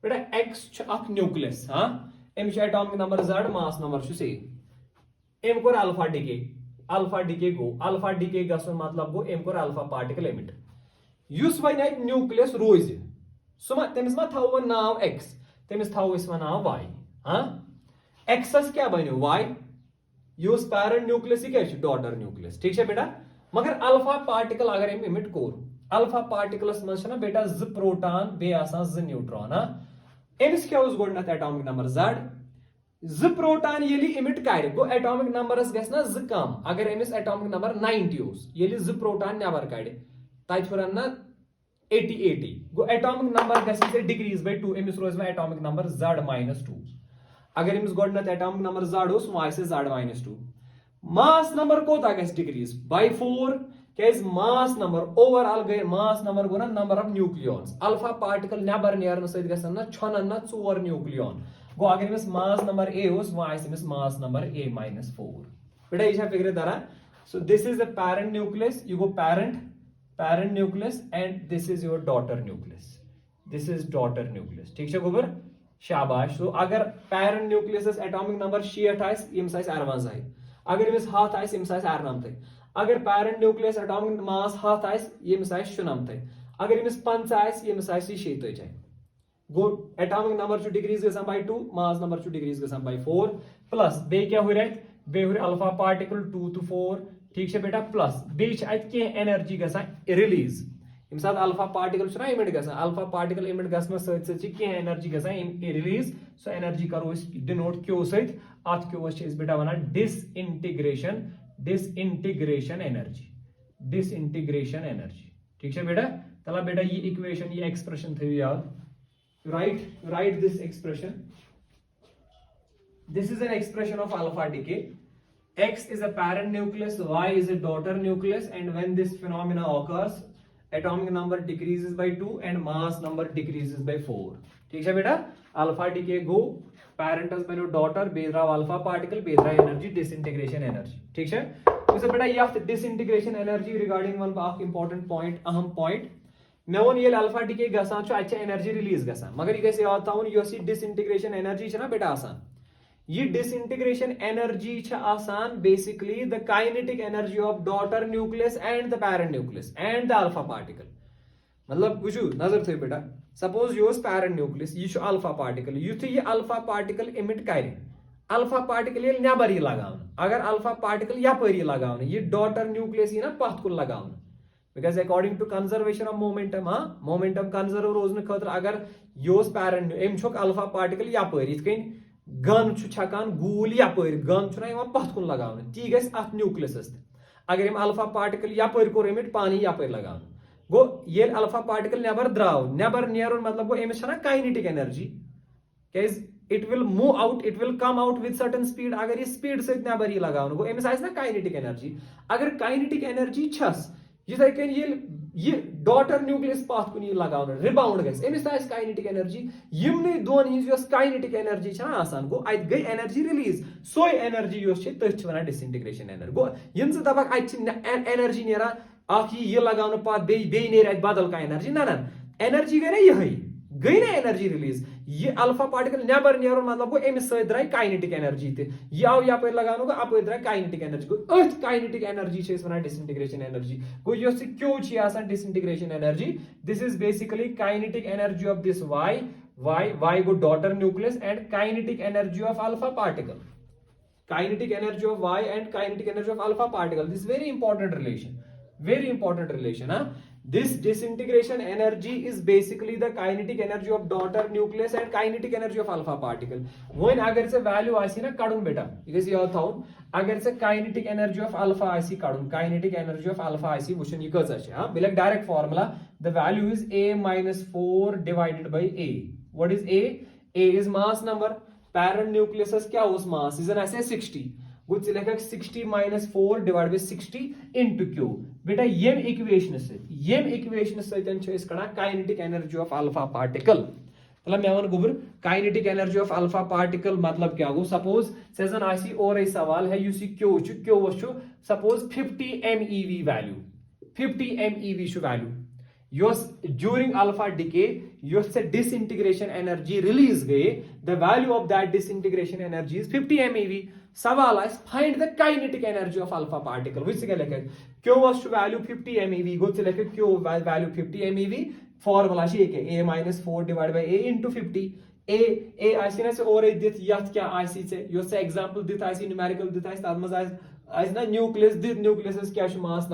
बेटा एक्स न्यूक्लियस हाँ अमिच atomic number Z mass number से अम कोर अल्फा डिके गो अल्फा डिके गसन मतलब गो अम कोर अल्फा पार्टिकल इमिट युस वन न्यूक्लियस रोज तमिस मा थो वन नाव एक्स तमिस थो वन नाव वाई हाँ एक्सस क्या बनो वाई यूस पैरेंट न्यूक्लियस क्या डॉटर न्यूक्लियस ठीक है बेटा मगर अल्फा पार्टिकल अगर हम इमिट कोर अल्फा पार्टिकलस मज बेटा ज प्रोटॉन बे ज न्यूट्रॉन अमिस क्या गोडनथ एटॉमिक नंबर ज प्रोटॉन ये इमिट कर गो एटॉमिक नंबरस गना ज कम अगर अमिस एटॉमिक नंबर 90 ये ज प्रोटॉन नबर कड़ तथ हुरन ना 80 गो एटॉमिक नंबर गि डिक्रीज बाय 2 अमिस रोज एटॉमिक नंबर Z-2 अगर अमिस गोडनथ एटॉमिक नंबर Z वह Z-2 मास नंबर कोता गस डिक्रीज बाय 4 क्या मास नंबर ओवरऑल गए मास नंबर गो ना number of nucleons alpha particle नबर नेरन सत गसन ना छनन ना 4 न्यूक्लियॉन गो अगर अमिस मास नंबर A वह अमिस मास नंबर A-4 बेटा ये फिक्र दरा so this is the parent nucleus यू गो parent nucleus and this is your daughter nucleus ठीक है गोबर शाबाश तो अगर पैरेंट न्यूक्लियस एटॉमिक नंबर 6 यम्स 11 अगर अमिस 7 यम्स 98 अगर पैरेंट न्यूक्लियस एटॉमिक मास 7 यम्स 94 अगर अमिस 5 यम्स 76 गो एटॉमिक नंबर डिक्रीज गसान बाय 2 मास नंबर डिक्रीज गसान बाय 4 प्लस बे क्या हुर अल्फा पार्टिकल 2 to 4 ठीक है बेटा प्लस बे एनर्जी गसान रिलीज यम साथ अल्फा पार्टिकल इमिट गसान अल्फा पार्टिकल इमिट गसन सत एनर्जी गसान रिलीज सो एनर्जी करो डिनोट क्यों सत क्यों बेटा वन डिसइंटीग्रेशन एनर्जी ठीक है बेटा तला बेटा ये इक्वेशन ये एक्सप्रेशन थी याद write this expression. This is an expression of alpha decay. X is a parent nucleus, Y is a daughter nucleus, and when this phenomena occurs, atomic number decreases by 2 and mass number decreases by 4. ठीक है बेटा alpha decay go parent बनो daughter बेदरा alpha particle बेदरा energy disintegration energy ठीक है तो बेटा ये disintegration energy regarding one important point अहम point मे वो ये अल्फा डिके गसान अच्छा एनर्जी रिलीज गसान मगर यह याद थवन यह डिसइंटीग्रेशन एनर्जी ना बेटा आसान ये डिसइंटीग्रेशन एनर्जी आसान basically the kinetic energy of daughter nucleus and the parent nucleus and the alpha particle मतलब वुचु नजर थो बेटा सपोज यह पैरेंट न्यूक्लियस यह अल्फा पार्टिकल युथ यह अल्फा पार्टिकल इमिट कर अल्फा पार्टिकल ये नबर यह लगान अगर अल्फा पार्टिकल यपर यह लगान यह डॉटर न्यूक्लियस यह ना पथ कुन लगान because according to conservation of momentum, momentum conserve रोजन खतर अगर योस पैरेंट एम छोक अल्फा पार्टिकल यापर इत कन गन छु छकान गूल यापर गन छु ना यवं पथ कुन लगावन ती गस अथ न्यूक्लियस अगर एम अल्फा पार्टिकल यापर कोर एमिट पानी यापर लगावन गो ये अल्फा पार्टिकल नेबर द्राव नेबर नेरुन मतलब गो एमिस छना काइनेटिक एनर्जी केज it will move out, it will come out with certain speed. अगर ये speed से नेबर ये लगावन गो एमिस आइस ना काइनेटिक एनर्जी अगर काइनेटिक एनर्जी छस ये कन ये डॉटर न्यूक्लियस पाथ कुन लगावन रिबाउंड गस एमिस आइस काइनेटिक एनर्जी यमने दोन हिज योस काइनेटिक एनर्जी छना आसान गो अत गई एनर्जी रिलीज सोय एनर्जी योस छ तथ छ वना डिसइंटीग्रेशन एनर्जी गो यम से दबक अत छ एनर्जी नेरा आख ये लगावन पाथ बे नेर अत बदल का एनर्जी ना एनर्जी गई ना यही गई ना एनर्जी रिलीज ये अल्फा पार्टिकल नेबर नेर मतलब गो एमिस सत द्राय काइनेटिक एनर्जी ते ये आव यपर लगानो गो अपर द्राय काइनेटिक एनर्जी गो अथ काइनेटिक एनर्जी छ वना डिसइंटीग्रेशन एनर्जी गो योस क्यों छ आसान disintegration energy this is basically kinetic energy of this y go daughter nucleus and kinetic energy of alpha particle kinetic energy of y and kinetic energy of alpha particle. This is very important relation. This disintegration energy is basically the kinetic energy of daughter nucleus and kinetic energy of alpha particle. When अगर से value आसी ना काढून बेटा because ये होता हूँ अगर से kinetic energy of alpha आसी काढून kinetic energy of alpha आसी वुशन ये कज़ आशे हाँ बिलक direct formula the value is a minus 4 divided by a. What is a? A is mass number. Parent nucleus क्या उस mass is an ऐसे 60. कुछ लिखा 60 minus 4 divided by 60 into q. बेटा ये इक्वेशन से तन छ इस कड़ा kinetic energy of alpha particle. मतलब मैं one गुबर kinetic energy of alpha particle मतलब क्या गो suppose सेजन आसी और एक सवाल है UC q वशु suppose 50 MeV value 50 MeV शु value योस during alpha decay योस से disintegration energy release गए the value of that disintegration energy is 50 MeV. सवाल है find the kinetic energy of alpha particle which से क्या लिखा है Q was to value 50 MeV गो से लिखा Q value 50 MeV फॉर्मूला से एक है a minus 4 divided by a into 50 a आइसी ना से और एक दित याद क्या आइसी से योस से example दित आइसी numerical दित आइस ताद मज़ा आइस ना न्यूक्लियस क्या है मास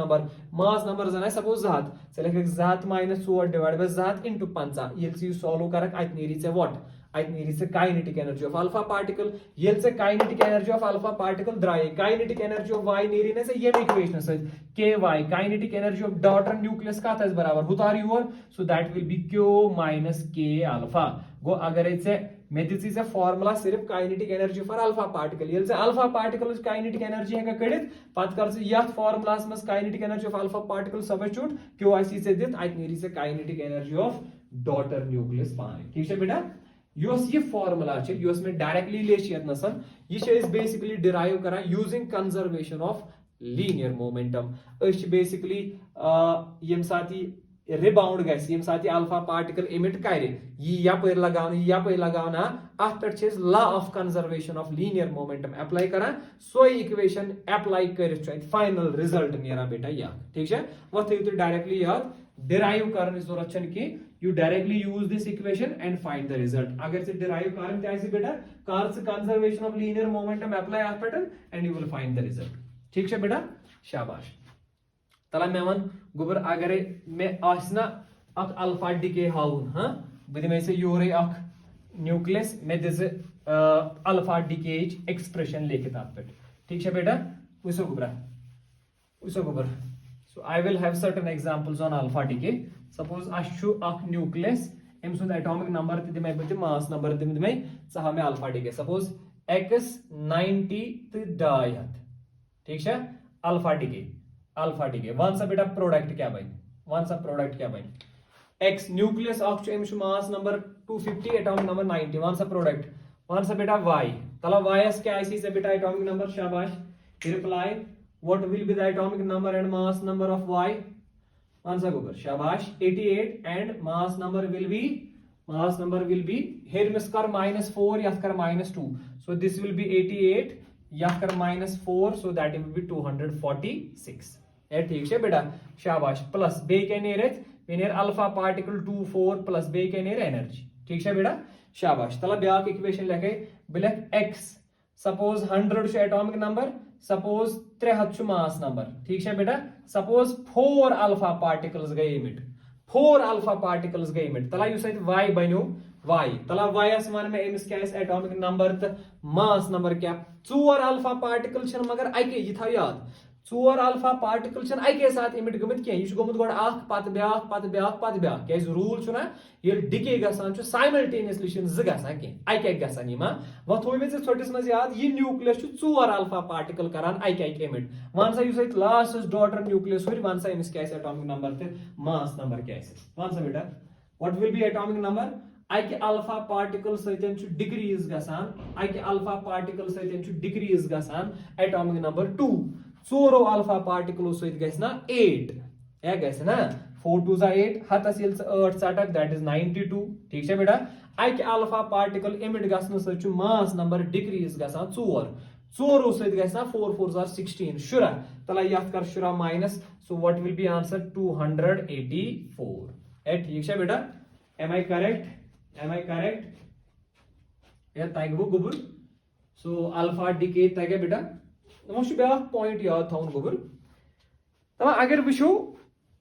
नंबर जन सपोज जात से लिखा जात minus 4 divided by जात into 5 ये चीज सॉल्व करक अत नेरी से व्हाट अत नेरी से kinetic energy of alpha particle ये से kinetic energy of alpha particle द्राय काइनेटिक एनर्जी ऑफ y नेरी ने से ये इक्वेशन से ky kinetic energy of daughter nucleus का तस बराबर हुतार योर so that will be q minus k alpha गो अगर इसे मैं दिस इज अ फार्मूला सिर्फ kinetic energy for alpha particle ये से अल्फा पार्टिकल काइनेटिक एनर्जी है कड़ित पत कर से यथ फार्मूलास में kinetic energy of alpha particle substitute क्यूआईसी से दित अत नेरी से kinetic energy of daughter nucleus पाने ठीक है बेटा योस ये फार्मूला छ योस में डायरेक्टली लेशियत नसन ये छ इज बेसिकली डिराइव करा using conservation of linear momentum अश बेसिकली यम साथी रिबाउंड गैस यम साथी अल्फा पार्टिकल एमिट करे ये यपर लगावन अत पे law of conservation of linear momentum apply करा सो इक्वेशन अप्लाई कर फाइनल रिजल्ट नेरा बेटा याद ठीक है वो थी तो डायरेक्टली याद डिराइव करने जरूरत छन कि you directly use this equation and find the result अगर से डिराइव करन ते ऐसे बेटा cars conservation of linear momentum apply of pattern and you will find the result ठीक है बेटा शाबाश तला मैं वन गुबर अगर मैं आसना अक अल्फा डिके हाउन हां बदि में से योरे अक न्यूक्लियस में दिस अल्फा डिके एक्सप्रेशन लिखित आप पे ठीक है बेटा उसो गुबर so I will have certain examples on alpha decay. Suppose ashu ak nucleus em sund atomic number te dimay bete mass number te dimay saha में alpha decay. Suppose x 90 te dayat ठीक है alpha decay one सा बेटा product क्या भाई x nucleus ak em shu mass number 250 atomic number 90 one सा product one सा बेटा y तला y s क्या इसी से बेटा atomic number शाबाश reply what will be the atomic number and mass number of y once again shabash 88 and mass number will be here miss kar -4 yath kar -2 so this will be 88 yath kar -4 so that it will be 246 ये ठीक है बेटा शाबाश plus बे के नेरत वेनेर alpha particle 24 plus बे के नेर energy ठीक है बेटा शाबाश तला ब्याक इक्वेशन लगे बिलक x सपोज 100 छु एटॉमिक नंबर, सपोज 300 छु मास नंबर, ठीक है बेटा। सपोज 4 अल्फा पार्टिकल्स गए इमिट, 4 अल्फा पार्टिकल्स गए इमिट, तला युस y बनो y, तला y अस वन में एमिस क्या एटॉमिक नंबर तो मास नंबर क्या 4 अल्फा पार्टिकल छन मगर अके ये था याद 4 अल्फा पार्टिकल छन अके साथ इमिट गमित क्या यह गोमुत गोड अख पत ब्याख पत ब्याख पत ब्याख क्या रूल छु ना ये डिके गसान छु साइमल्टेनियसली छु ज गसान के अके गसान यमा व थोय में छोटिस में याद ये न्यूक्लियस छु 4 अल्फा पार्टिकल करान अके इमिट वन सा युस लास्ट डॉटर न्यूक्लियस हुर वन सा इमिस क्या एटॉमिक नंबर ते मास नंबर क्या वन सा बेटा what will be atomic number अके अल्फा पार्टिकल सतन छु डिक्रीज गसान अके अल्फा पार्टिकल सतन छु डिक्रीज गसान एटॉमिक नंबर 2 4 अल्फा पार्टिकल सहित गस ना 8 या गस ना 4 2 8 हतस यिल 8 सटक दैट इज 92 ठीक है बेटा अके अल्फा पार्टिकल इमिट गसन सहित छु मास नंबर डिक्रीज गसान 4 सहित गस ना 4 4 are 16 शुरा तला याद कर शुरा minus so what will be answer 284 ए ठीक है बेटा एम आई करेक्ट या तगबो गुबुर सो अल्फा डिके तगे बेटा वो ब्या पॉइंट याद थवन गोबर तब अगर वो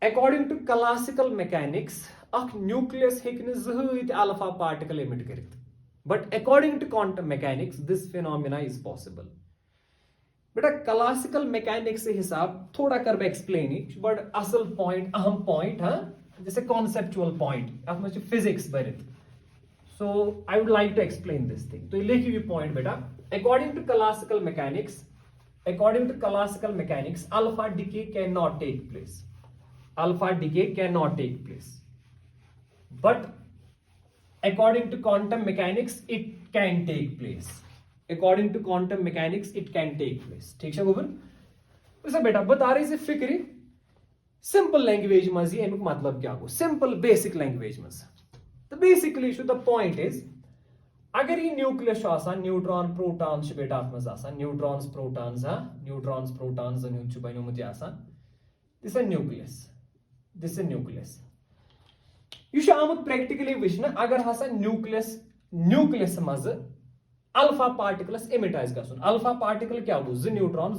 अकॉर्डिंग टू क्लासिकल मैकेनिक्स अख न्यूक्लियस हेकन जहत अल्फा पार्टिकल इमिट कर but according to quantum mechanics this phenomena is possible बेटा क्लासिकल मैकेनिक्स से हिसाब थोड़ा कर मैं एक्सप्लेन बट असल पॉइंट अहम पॉइंट हाँ जैसे कॉन्सेप्चुअल पॉइंट अत में फिजिक्स भरित so I would like to explain this thing तो लिखिए ये पॉइंट बेटा according to classical mechanics alpha decay cannot take place. But according to quantum mechanics, it can take place. ठीक है गोबर उसे बेटा बता रहे से फिक्री सिंपल लैंग्वेज में जी अमुक मतलब क्या हो सिंपल बेसिक लैंग्वेज में तो बेसिकली द पॉइंट इज अगर ये न्यूक्लियस न्यूट्रॉन प्रोटॉन बेटा अत न्यूट्रॉन्स प्रोटॉन्स बनोमुत दिस न्यूक्लियस यह आमुत प्रैक्टिकली वुचन अगर हसा न्यूक्लियस मज अल्फा पार्टिकलस इमिट गसन अल्फा पार्टिकल क्या गो ज न्यूट्रॉन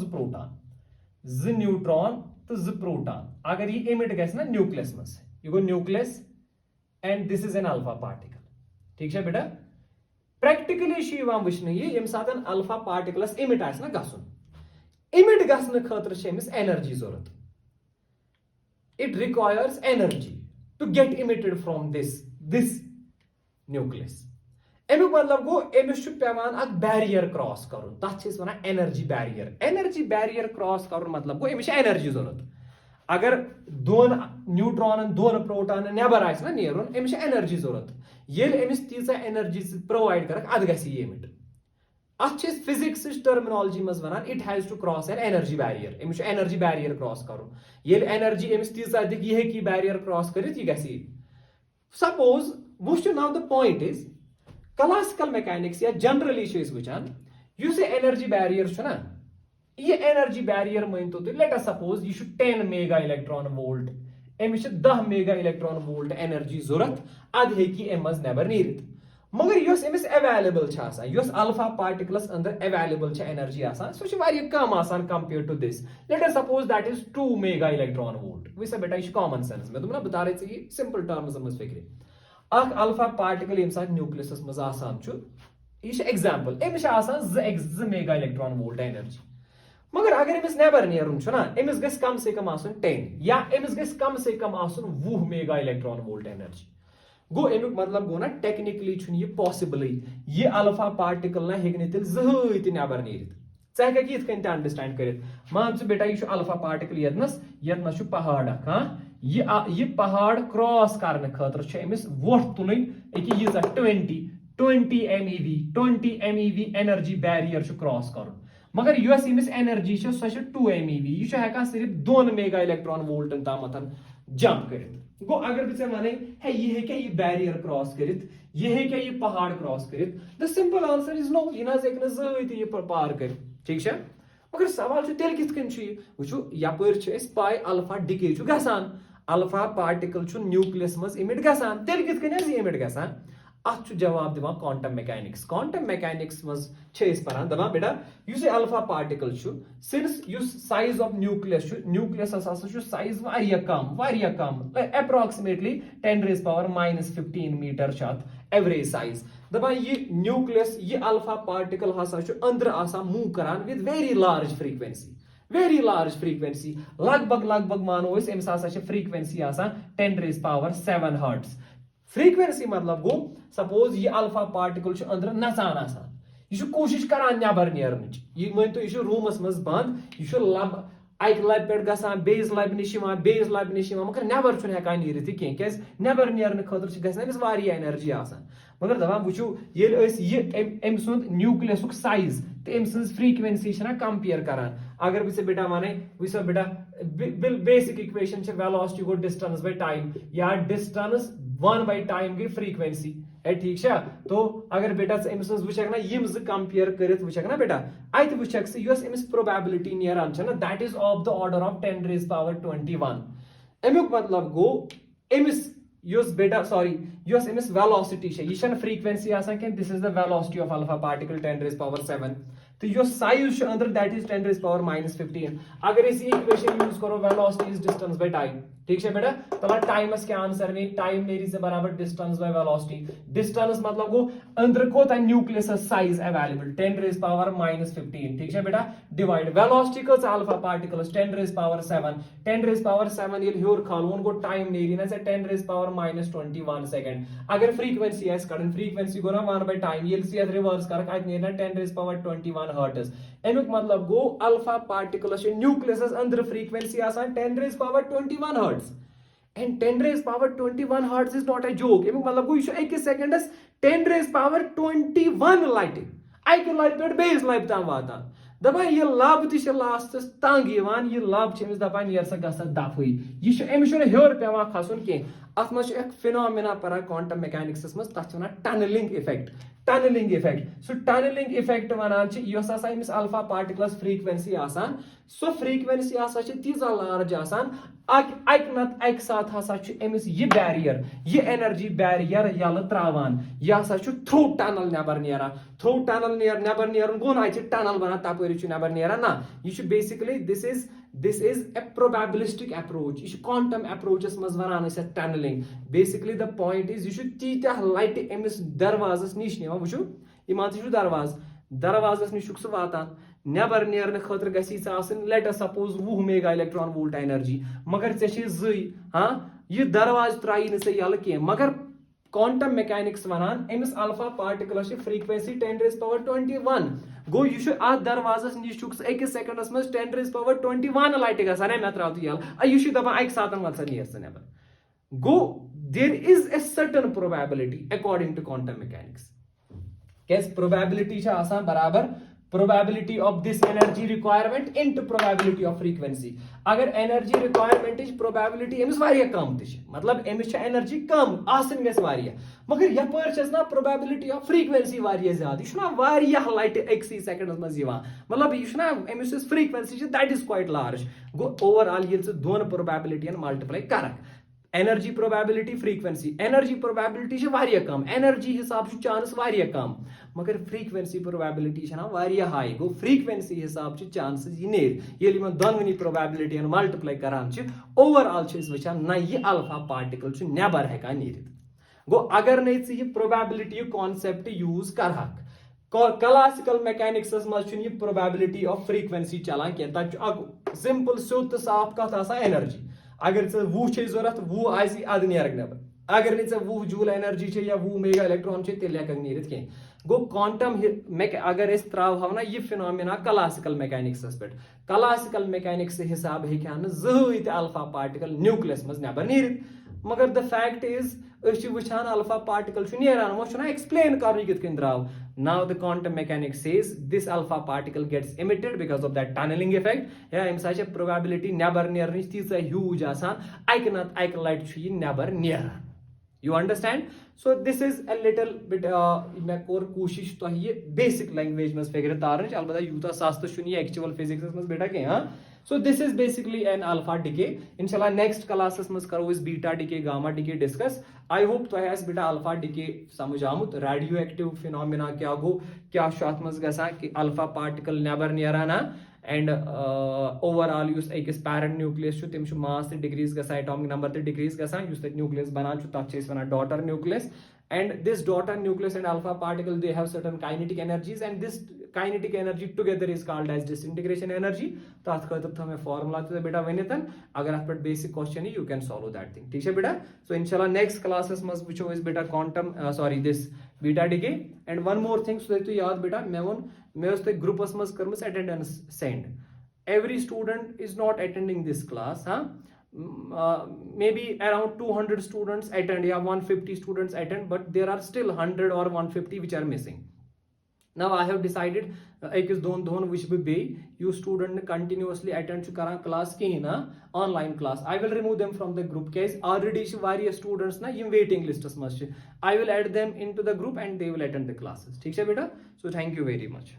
तो ज प्रोटॉन अगर ये इमिट गस ना न्यूक्लियस मज यह गो nucleus and this is an alpha particle ठीक है बेटा प्रैक्टिकली वुचन ये सात अल्फा पार्टिकलस इमिट ना गसन इमिट गसन खतर एनर्जी जरूरत it requires energy to get emitted from this nucleus अमुक मतलब गो अमिस पेवान बैरियर क्रॉस करुन तथ वन एनर्जी बैरियर क्रॉस करुन मतलब गो अमिस एनर्जी जरूरत अगर दोन न्यूट्रॉन दोन प्रोटॉन नेबर ना नेरुन अमिस एनर्जी जरूरत ये अमिस तीसा एनर्जी प्रोवाइड कर अत गमिट अत फिजिक्स टर्मिनोलॉजी मज वन it has to cross an energy barrier अमिस एनर्जी बैरियर क्रॉस कर ये एनर्जी अमिस तीसा दिख यह बैरियर क्रॉस कर सपोज वो now the point is classical mechanics या जनरली वुचान एनर्जी बैरियर ना ये एनर्जी बैरियर मान तो लेट अस सपोज यह 10 मेगा इलेक्ट्रॉन वोल्ट अमिस 10 मेगा इलेक्ट्रॉन वोल्ट एनर्जी जरूरत अद हेकी अमज नेबर नीरित मगर यस अमिस अवेलेबल यस अल्फा पार्टिकलस अंदर अवेलेबल एनर्जी सह कम compare to this let us suppose that is 2 mega electron volt वैसे बेटा यह कॉमन सेंस मैं तुम बता रहे ये सिंपल टर्म्स मज फिक्र अख अल्फा पार्टिकल ये साथ न्यूक्लियस मज यह एग्जाम्पल अमिस 2 मेगा इलेक्ट्रॉन वोल्ट एनर्जी मगर अगर अमिस नेबर नेरुन अमिस गस कम से कम 10 या अमिस गस कम से कम 20 मेगा इलेक्ट्रॉन वोल्ट एनर्जी गो अमुक मतलब गो ना टेक्निकली ये पॉसिबल ये अल्फा पार्टिकल ना हेक जहत नेबर नीरित चे ये अंडरस्टैंड कर मान बेटा यह अल्फा पार्टिकल ये पहाड़ ये पहाड़ क्रॉस करने खतर अमिस वोट तुलन यह 20 MeV एनर्जी बैरियर क्रॉस कर मगर यस अमिस एनर्जी सह 2 MeV यह सिर्फ 2 mega electron Walton Tamat jump कर गो अगर बे वन है ये बैरियर क्रॉस कर ये पहाड़ क्रॉस कर the simple answer is no यह जत पार कर ठीक है मगर सवाल तेल कित वो यपर पाई अल्फा डिके गसान अल्फा पार्टिकल न्यूक्लियस मज इमिट गसान तेल कित इमिट गसान अत जवाब दिवान क्वांटम मैकेनिक्स मज परान दपान बेटा युस अल्फा पार्टिकल सिंस युस साइज ऑफ न्यूक्लियस साइज कम अप्रोक्सीमेटली 10⁻⁻15 मीटर एवरेज साइज दपान ये न्यूक्लियस ये अल्फा पार्टिकल हसा अंदर मूव करान विद वेरी लार्ज फ्रीक्वेंसी लगभग मानो अमिस फ्रीक्वेंसी 10⁻7 हर्ट्ज फ्रीक्वेंसी मतलब गो सपोज ये अल्फा पार्टिकल अंदर नचान यह कोशिश करान नबर नेरनच यह मान तो यह रूमस मज बंद यह लब अक लब पे गसान बेस लब निश मगर नबर हेकान नीरित कह नबर नेरन खतर गमिस एनर्जी आसान मगर दपान वो अम सुंद न्यूक्लियस साइज तो अम सज फ्रीक्वेंसी कंपेयर करान अगर बह बेटा वन वो बेटा basic equation velocity go distance by time या डिस्टेंस 1/टाइम गई फ्रीक्वेंसी ठीक है तो अगर बेटा अमिस वुक ना यम कंपेयर कर वुक ना बेटा अत वुक अमिस प्रोबेबिलिटी नेरान that is of the order of 10⁻21 अमुक मतलब गो अमिस बेटा सॉरी अमिस वेलोसिटी यह frequency this is the velocity of alpha particle 10⁻7 तो यो साइज अंदर दैट इज 10⁻15 अगर इक्वेशन यूज करो velocity is distance by time ठीक है बेटा तला टाइमस क्या आंसर में टाइम नेरी से बराबर डिस्टेंस बाय वेलोसिटी डिस्टेंस मतलब गो अंदर कोता न्यूक्लियस साइज अवेलेबल 10⁻15 ठीक है बेटा डिवाइड वेलोसिटी कस अल्फा पार्टिकल्स 10⁻7 ये ह्योर खालून गो टाइम नेरी ना 10⁻21 सेकंड अगर फ्रीक्वेंसी आस कड़न फ्रीक्वेंसी गो ना 1/टाइम ये रिवर्स कर नेरना 10⁻21 हर्ट्ज अमुक मतलब गो अल्फा पार्टिकल्स न्यूक्लियस अंदर frequency 10⁻21 hertz and 10⁻21 hertz is not a joke अमुक मतलब गो यह अकिस सेकंडस 10⁻21 लटि अकि लटि पे बेस लटि ताम वातान दपान यह लब तो लास्टस तंग यह लब दपान नेर सा गसा दफे यह अमिस ह्योर पेवान खसन कह अत मज फिनोमिना परा क्वांटम मैकेनिक्स मज तथ वन tunneling effect so tunneling effect वनान अमिस अल्फा पार्टिकल्स फ्रीक्वेंसी आसान सो फ्रीक्वेंसी तीजा लार्ज आसान अक नत अक साथ हसा अमिस यह बैरियर यह एनर्जी बैरियर यल त्रावान यह थ्रू टनल नबर नेरान थ्रू टनल नबर नेरन गो ना टनल बना तपरी नबर नेरान ना यह basically this is a probabilistic approach यह क्वांटम अप्रोचस मज वनान tunneling basically the point is यह तीत्या लटि अमिस दरवाजस निश निवान वो यह मान दरवाजस निश सह वातान नबर नेरन खतर गसी let suppose 20 mega electron volt energy मगर ज़ी हाँ यह दरवाज त्राई नी यल कह मगर क्वांटम मैकेनिक्स वनान अमिस अल्फा पार्टिकल्स फ्रीक्वेंसी 10⁻21 गो यह दरवाजस निश अकिस सेकंडस मज 10⁻21 लटि गसान मे त्राव तो यल यह दपान अक सात वन सा नेर सा नबर गो there is a certain probability according to quantum mechanics क्या प्रोबेबिलिटी बराबर probability of this energy requirement into probability of frequency अगर energy requirement probability अमिस वारिया कम तश मतलब अमिस energy कम आसन गस वारिया मगर यपर छस ना probability of frequency वारिया ज्यादा यह ना वारिया लटि अक्सी सेकंडस मज यवान मतलब यह ना अमिस frequency that is quite large गो ओवरऑल ये दोन probability मल्टीप्लाई करक energy probability frequency energy probability वारिया कम एनर्जी हिसाब चांस वारिया कम मगर फ्रीक्वेंसी प्रोबेबिलिटी वारिया हाई गो फ्रीक्वेंसी हिसाब चांसेस यह नेर ये दोनवनी प्रोबेबिलिटी मल्टीप्लाई करान ओवरऑल वचान ना यह अल्फा पार्टिकल नबर हेकान नीरित गो अगर नहीं यह प्रोबेबिलिटी कॉन्सेप्ट यूज करहक क्लासिकल मैकेनिक्स मज प्रोबेबिलिटी ऑफ फ्रीक्वेंसी चलान कह तक सिंपल सोद तो साफ कत एनर्जी अगर वो जरूरत वो अद नेरक नबर अगर नहीं 20 जूल एनर्जी या 20 मेगा इलेक्ट्रॉन तेल हेक नीरित कह गो क्वांटम अगर त्राव ना यह फिनोमिना क्लासिकल मैकेनिक्स पे क्लासिकल मैकेनिक्स हिसाब हे अल्फा पार्टिकल न्यूक्लियस मज नबर नीरित मगर द फैक्ट इज वुचान अल्फा पार्टिकल नेरान वो एक्सप्लेन कर कन द्राव now the quantum mechanics says this alpha particle gets emitted because of that tunneling effect या अम प्रोबेबिलिटी नबर नेरन तीजा ह्यूज आसान अक नत अक लटि नबर नेरान you understand So this is a little bit मैं कोर कोशिश तो ये basic language में फिगर तारन अलबत्ता यूता सास्त शुनी actual physics में बेटा के हाँ. So this is basically an alpha decay. Inshallah next classes में करो इस beta decay, gamma decay discuss. I hope तो है इस बेटा alpha decay समझ आमुत radioactive phenomena क्या गो क्या शात में गसा कि alpha particle never नेराना and overall use एक parent nucleus छु तिम छु mass ते decrease गसा atomic number ते decrease गसा यूस ते nucleus बना छु तब चेस बना daughter nucleus. And this daughter nucleus and alpha particle, they have certain kinetic energies, and this kinetic energy together is called as disintegration energy. तो आज का तब तो हमें formula तो बेटा वही नहीं अगर आप पर basic question है you can solve that thing. ठीक है बेटा. So inshallah next classes must which is बेटा quantum this beta decay. And one more thing so that तो याद बेटा मैं उस group मस्त कर मस्त attendance send. Every student is not attending this class, huh? Maybe around 200 students attend, yeah, 150 students attend, but there are still 100 or 150 which are missing. Now I have decided which be you student continuously attend to class na online class. I will remove them from the group case. Already various students na waiting list. I will add them into the group and they will attend the classes. So thank you very much.